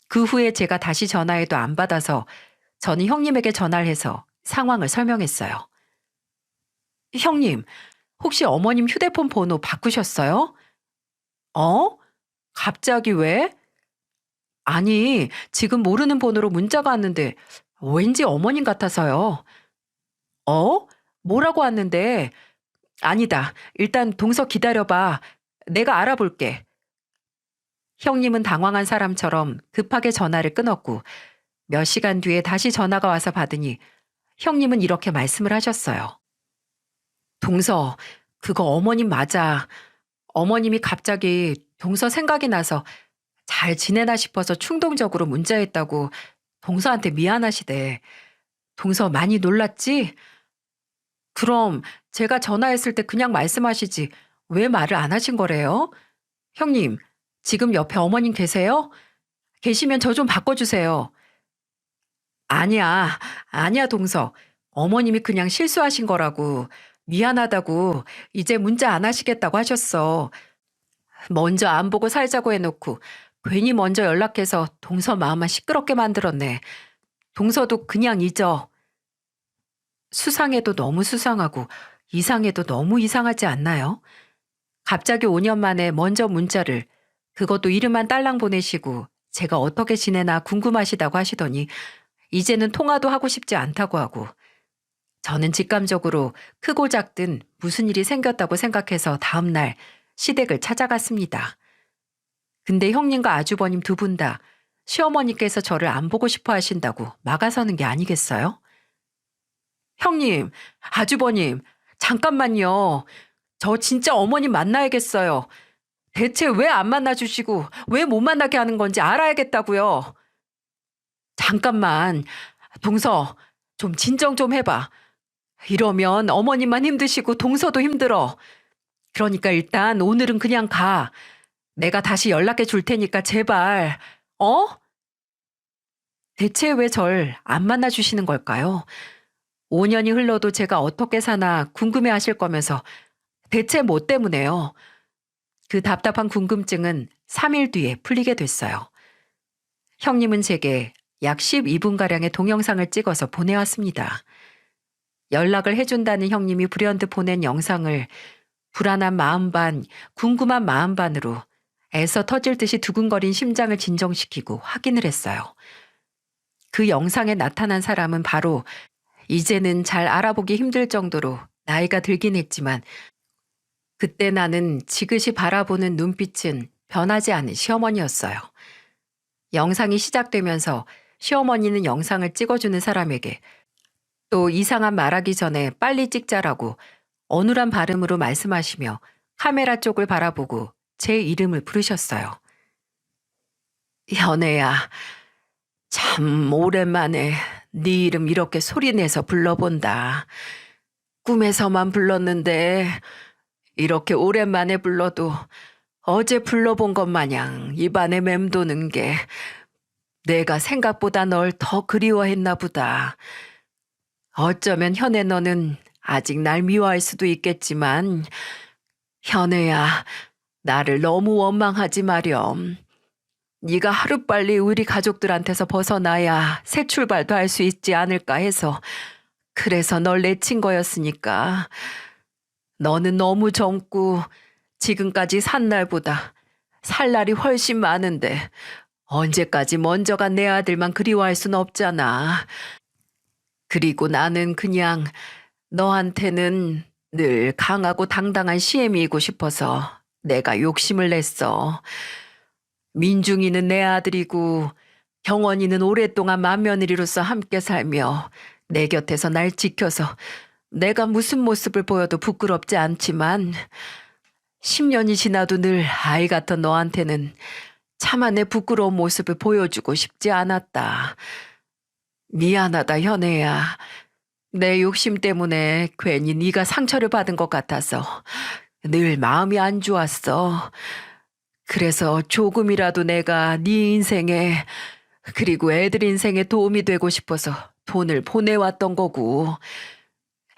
그 후에 제가 다시 전화해도 안 받아서 저는 형님에게 전화를 해서 상황을 설명했어요. 형님, 혹시 어머님 휴대폰 번호 바꾸셨어요? 어? 갑자기 왜? 아니, 지금 모르는 번호로 문자가 왔는데 왠지 어머님 같아서요. 어? 뭐라고 왔는데? 아니다. 일단 동서 기다려봐. 내가 알아볼게. 형님은 당황한 사람처럼 급하게 전화를 끊었고 몇 시간 뒤에 다시 전화가 와서 받으니 형님은 이렇게 말씀을 하셨어요. 동서, 그거 어머님 맞아. 어머님이 갑자기 동서 생각이 나서 잘 지내나 싶어서 충동적으로 문자했다고 동서한테 미안하시대. 동서 많이 놀랐지? 그럼 제가 전화했을 때 그냥 말씀하시지 왜 말을 안 하신 거래요? 형님, 지금 옆에 어머님 계세요? 계시면 저 좀 바꿔주세요. 아니야, 아니야, 동서. 어머님이 그냥 실수하신 거라고. 미안하다고. 이제 문자 안 하시겠다고 하셨어. 먼저 안 보고 살자고 해놓고 괜히 먼저 연락해서 동서 마음만 시끄럽게 만들었네. 동서도 그냥 잊어. 수상해도 너무 수상하고 이상해도 너무 이상하지 않나요? 갑자기 5년 만에 먼저 문자를, 그것도 이름만 딸랑 보내시고 제가 어떻게 지내나 궁금하시다고 하시더니 이제는 통화도 하고 싶지 않다고 하고, 저는 직감적으로 크고 작든 무슨 일이 생겼다고 생각해서 다음날 시댁을 찾아갔습니다. 근데 형님과 아주버님 두 분 다 시어머니께서 저를 안 보고 싶어 하신다고 막아서는 게 아니겠어요? 형님, 아주버님, 잠깐만요. 저 진짜 어머님 만나야겠어요. 대체 왜 안 만나주시고 왜 못 만나게 하는 건지 알아야겠다고요. 잠깐만, 동서, 좀 진정 좀 해봐. 이러면 어머님만 힘드시고 동서도 힘들어. 그러니까 일단 오늘은 그냥 가. 내가 다시 연락해 줄 테니까 제발, 어? 대체 왜 절 안 만나주시는 걸까요? 5년이 흘러도 제가 어떻게 사나 궁금해 하실 거면서 대체 뭐 때문에요? 그 답답한 궁금증은 3일 뒤에 풀리게 됐어요. 형님은 제게 약 12분가량의 동영상을 찍어서 보내왔습니다. 연락을 해준다는 형님이 불현듯 보낸 영상을 불안한 마음 반, 궁금한 마음 반으로 애써 터질 듯이 두근거린 심장을 진정시키고 확인을 했어요. 그 영상에 나타난 사람은 바로 이제는 잘 알아보기 힘들 정도로 나이가 들긴 했지만 그때 나는 지그시 바라보는 눈빛은 변하지 않은 시어머니였어요. 영상이 시작되면서 시어머니는 영상을 찍어주는 사람에게 또 이상한 말하기 전에 빨리 찍자라고 어눌한 발음으로 말씀하시며 카메라 쪽을 바라보고 제 이름을 부르셨어요. 현애야, 참 오랜만에 네 이름 이렇게 소리내서 불러본다. 꿈에서만 불렀는데 이렇게 오랜만에 불러도 어제 불러본 것 마냥 입안에 맴도는 게 내가 생각보다 널 더 그리워했나 보다. 어쩌면 현애 너는 아직 날 미워할 수도 있겠지만 현애야, 나를 너무 원망하지 마렴. 네가 하루빨리 우리 가족들한테서 벗어나야 새 출발도 할 수 있지 않을까 해서 그래서 널 내친 거였으니까. 너는 너무 젊고 지금까지 산 날보다 살 날이 훨씬 많은데 언제까지 먼저 간 내 아들만 그리워할 순 없잖아. 그리고 나는 그냥 너한테는 늘 강하고 당당한 시애미이고 싶어서 내가 욕심을 냈어. 민중이는 내 아들이고 경원이는 오랫동안 맏며느리로서 함께 살며 내 곁에서 날 지켜서 내가 무슨 모습을 보여도 부끄럽지 않지만 10년이 지나도 늘 아이 같은 너한테는 차마 내 부끄러운 모습을 보여주고 싶지 않았다. 미안하다 현애야. 내 욕심 때문에 괜히 네가 상처를 받은 것 같아서 늘 마음이 안 좋았어. 그래서 조금이라도 내가 네 인생에 그리고 애들 인생에 도움이 되고 싶어서 돈을 보내왔던 거고.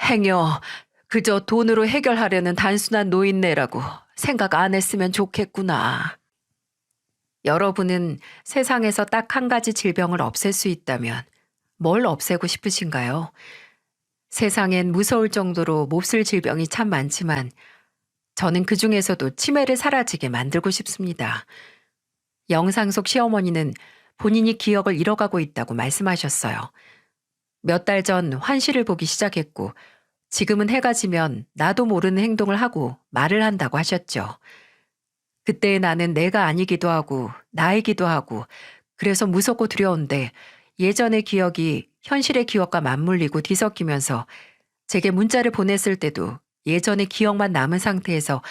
행여 그저 돈으로 해결하려는 단순한 노인네라고 생각 안 했으면 좋겠구나. 여러분은 세상에서 딱 한 가지 질병을 없앨 수 있다면 뭘 없애고 싶으신가요? 세상엔 무서울 정도로 몹쓸 질병이 참 많지만 저는 그 중에서도 치매를 사라지게 만들고 싶습니다. 영상 속 시어머니는 본인이 기억을 잃어가고 있다고 말씀하셨어요. 몇 달 전 환시를 보기 시작했고 지금은 해가 지면 나도 모르는 행동을 하고 말을 한다고 하셨죠. 그때의 나는 내가 아니기도 하고 나이기도 하고 그래서 무섭고 두려운데 예전의 기억이 현실의 기억과 맞물리고 뒤섞이면서 제게 문자를 보냈을 때도 예전의 기억만 남은 상태에서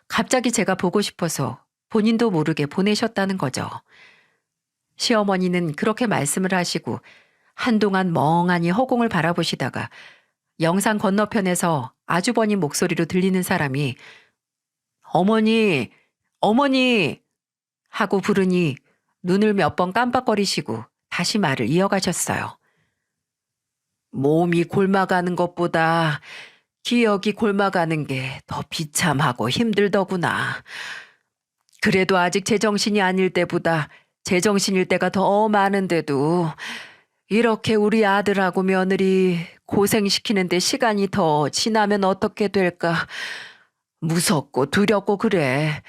갑자기 제가 보고 싶어서 본인도 모르게 보내셨다는 거죠. 시어머니는 그렇게 말씀을 하시고 한동안 멍하니 허공을 바라보시다가 영상 건너편에서 아주버님 목소리로 들리는 사람이 어머니, 어머니 하고 부르니 눈을 몇 번 깜빡거리시고 다시 말을 이어가셨어요. 몸이 곪아가는 것보다 기억이 곪아가는 게 더 비참하고 힘들더구나. 그래도 아직 제정신이 아닐 때보다 제정신일 때가 더 많은데도 이렇게 우리 아들하고 며느리 고생시키는데 시간이 더 지나면 어떻게 될까 무섭고 두렵고 그래.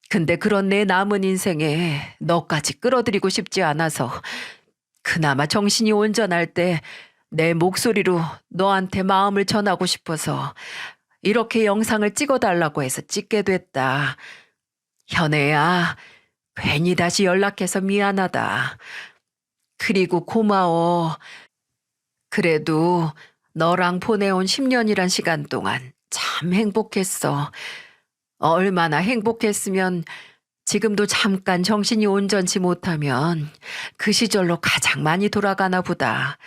근데 그런 내 남은 인생에 너까지 끌어들이고 싶지 않아서 그나마 정신이 온전할 때 내 목소리로 너한테 마음을 전하고 싶어서 이렇게 영상을 찍어달라고 해서 찍게 됐다. 현애야, 괜히 다시 연락해서 미안하다. 그리고 고마워. 그래도 너랑 보내온 10년이란 시간 동안 참 행복했어. 얼마나 행복했으면 지금도 잠깐 정신이 온전치 못하면 그 시절로 가장 많이 돌아가나 보다.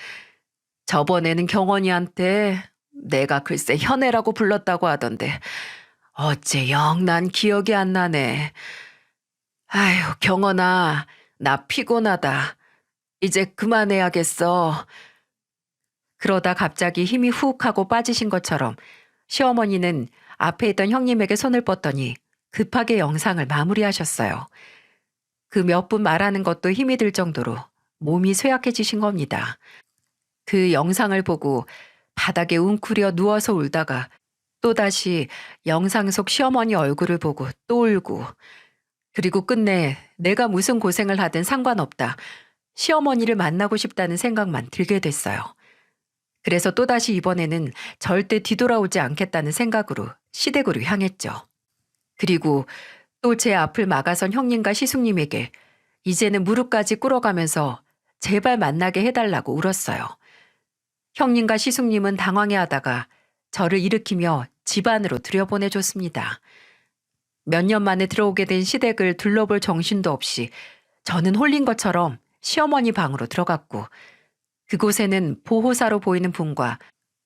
저번에는 경원이한테 내가 글쎄 현애라고 불렀다고 하던데 어째 영 난 기억이 안 나네. 아휴 경원아 나 피곤하다. 이제 그만해야겠어. 그러다 갑자기 힘이 훅 하고 빠지신 것처럼 시어머니는 앞에 있던 형님에게 손을 뻗더니 급하게 영상을 마무리하셨어요. 그 몇 분 말하는 것도 힘이 들 정도로 몸이 쇠약해지신 겁니다. 그 영상을 보고 바닥에 웅크려 누워서 울다가 또다시 영상 속 시어머니 얼굴을 보고 또 울고 그리고 끝내 내가 무슨 고생을 하든 상관없다. 시어머니를 만나고 싶다는 생각만 들게 됐어요. 그래서 또다시 이번에는 절대 뒤돌아오지 않겠다는 생각으로 시댁으로 향했죠. 그리고 또 제 앞을 막아선 형님과 시숙님에게 이제는 무릎까지 꿇어가면서 제발 만나게 해달라고 울었어요. 형님과 시숙님은 당황해하다가 저를 일으키며 집 안으로 들여보내줬습니다. 몇 년 만에 들어오게 된 시댁을 둘러볼 정신도 없이 저는 홀린 것처럼 시어머니 방으로 들어갔고 그곳에는 보호사로 보이는 분과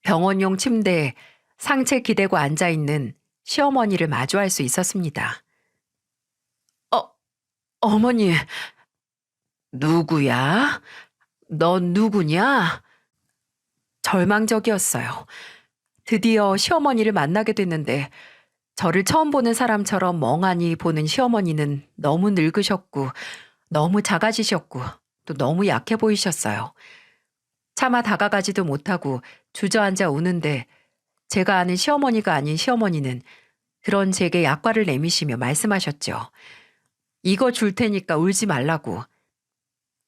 병원용 침대에 상체 기대고 앉아있는 시어머니를 마주할 수 있었습니다. 어머니, 누구야? 넌 누구냐? 절망적이었어요. 드디어 시어머니를 만나게 됐는데 저를 처음 보는 사람처럼 멍하니 보는 시어머니는 너무 늙으셨고 너무 작아지셨고 또 너무 약해 보이셨어요. 차마 다가가지도 못하고 주저앉아 우는데 제가 아는 시어머니가 아닌 시어머니는 그런 제게 약과를 내미시며 말씀하셨죠. 이거 줄 테니까 울지 말라고.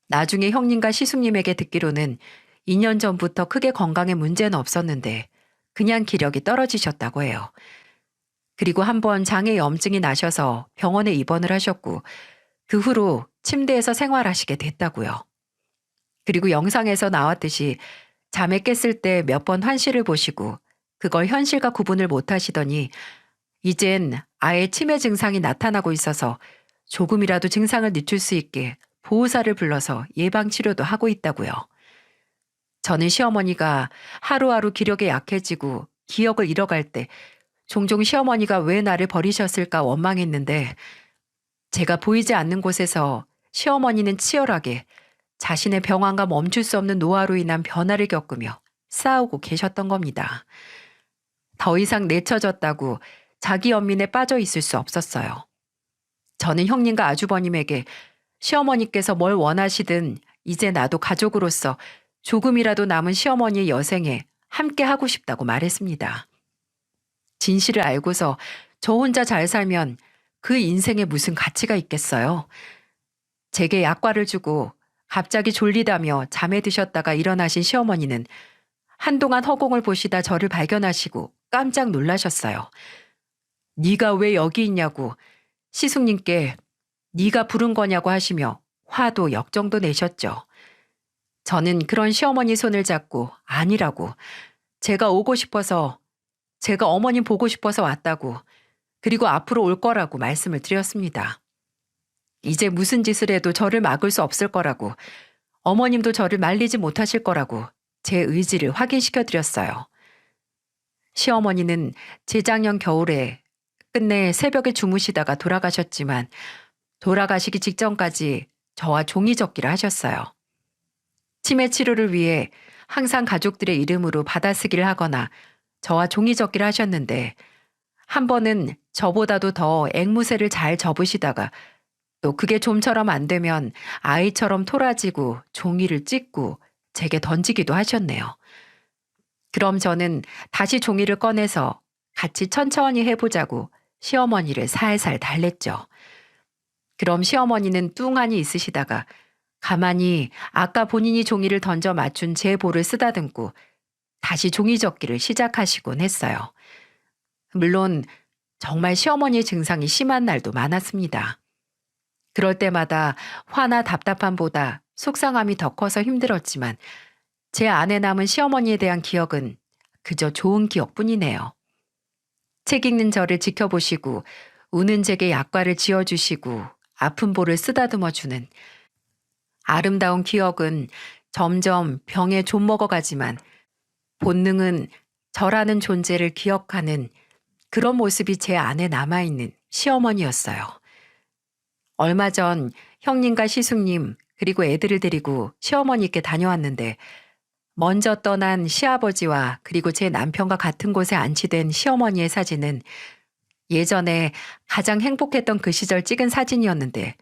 나중에 형님과 시숙님에게 듣기로는 2년 전부터 크게 건강에 문제는 없었는데 그냥 기력이 떨어지셨다고 해요. 그리고 한번 장에 염증이 나셔서 병원에 입원을 하셨고 그 후로 침대에서 생활하시게 됐다고요. 그리고 영상에서 나왔듯이 잠에 깼을 때 몇 번 환시를 보시고 그걸 현실과 구분을 못 하시더니 이젠 아예 치매 증상이 나타나고 있어서 조금이라도 증상을 늦출 수 있게 보호사를 불러서 예방치료도 하고 있다고요. 저는 시어머니가 하루하루 기력에 약해지고 기억을 잃어갈 때 종종 시어머니가 왜 나를 버리셨을까 원망했는데 제가 보이지 않는 곳에서 시어머니는 치열하게 자신의 병환과 멈출 수 없는 노화로 인한 변화를 겪으며 싸우고 계셨던 겁니다. 더 이상 내쳐졌다고 자기 연민에 빠져 있을 수 없었어요. 저는 형님과 아주버님에게 시어머니께서 뭘 원하시든 이제 나도 가족으로서 조금이라도 남은 시어머니의 여생에 함께 하고 싶다고 말했습니다. 진실을 알고서 저 혼자 잘 살면 그 인생에 무슨 가치가 있겠어요. 제게 약과를 주고 갑자기 졸리다며 잠에 드셨다가 일어나신 시어머니는 한동안 허공을 보시다 저를 발견하시고 깜짝 놀라셨어요. 네가 왜 여기 있냐고 시숙님께 네가 부른 거냐고 하시며 화도 역정도 내셨죠. 저는 그런 시어머니 손을 잡고 아니라고 제가 오고 싶어서 제가 어머님 보고 싶어서 왔다고 그리고 앞으로 올 거라고 말씀을 드렸습니다. 이제 무슨 짓을 해도 저를 막을 수 없을 거라고 어머님도 저를 말리지 못하실 거라고 제 의지를 확인시켜 드렸어요. 시어머니는 재작년 겨울에 끝내 새벽에 주무시다가 돌아가셨지만 돌아가시기 직전까지 저와 종이접기를 하셨어요. 치매 치료를 위해 항상 가족들의 이름으로 받아쓰기를 하거나 저와 종이접기를 하셨는데 한 번은 저보다도 더 앵무새를 잘 접으시다가 또 그게 좀처럼 안 되면 아이처럼 토라지고 종이를 찢고 제게 던지기도 하셨네요. 그럼 저는 다시 종이를 꺼내서 같이 천천히 해보자고 시어머니를 살살 달랬죠. 그럼 시어머니는 뚱하니 있으시다가 가만히 아까 본인이 종이를 던져 맞춘 제 볼을 쓰다듬고 다시 종이접기를 시작하시곤 했어요. 물론 정말 시어머니의 증상이 심한 날도 많았습니다. 그럴 때마다 화나 답답함보다 속상함이 더 커서 힘들었지만 제 안에 남은 시어머니에 대한 기억은 그저 좋은 기억뿐이네요. 책 읽는 저를 지켜보시고 우는 제게 약과를 지어주시고 아픈 볼을 쓰다듬어주는 아름다운 기억은 점점 병에 좀먹어가지만 본능은 저라는 존재를 기억하는 그런 모습이 제 안에 남아있는 시어머니였어요. 얼마 전 형님과 시숙님 그리고 애들을 데리고 시어머니께 다녀왔는데 먼저 떠난 시아버지와 그리고 제 남편과 같은 곳에 안치된 시어머니의 사진은 예전에 가장 행복했던 그 시절 찍은 사진이었는데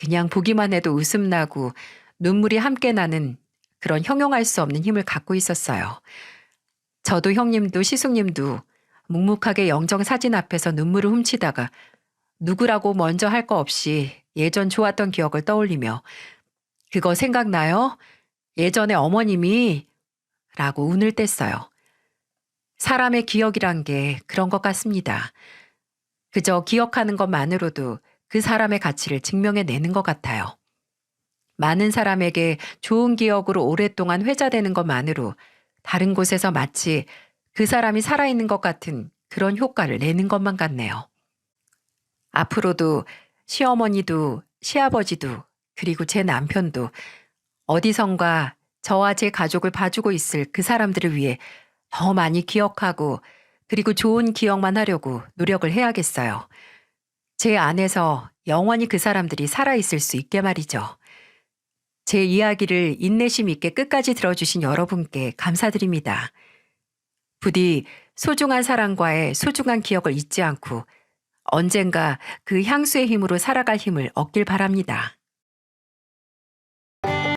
그냥 보기만 해도 웃음 나고 눈물이 함께 나는 그런 형용할 수 없는 힘을 갖고 있었어요. 저도 형님도 시숙님도 묵묵하게 영정 사진 앞에서 눈물을 훔치다가 누구라고 먼저 할 거 없이 예전 좋았던 기억을 떠올리며 그거 생각나요? 예전에 어머님이 라고 운을 뗐어요. 사람의 기억이란 게 그런 것 같습니다. 그저 기억하는 것만으로도 그 사람의 가치를 증명해내는 것 같아요. 많은 사람에게 좋은 기억으로 오랫동안 회자되는 것만으로 다른 곳에서 마치 그 사람이 살아있는 것 같은 그런 효과를 내는 것만 같네요. 앞으로도 시어머니도 시아버지도 그리고 제 남편도 어디선가 저와 제 가족을 봐주고 있을 그 사람들을 위해 더 많이 기억하고 그리고 좋은 기억만 하려고 노력을 해야겠어요. 제 안에서 영원히 그 사람들이 살아있을 수 있게 말이죠. 제 이야기를 인내심 있게 끝까지 들어주신 여러분께 감사드립니다. 부디 소중한 사랑과의 소중한 기억을 잊지 않고 언젠가 그 향수의 힘으로 살아갈 힘을 얻길 바랍니다.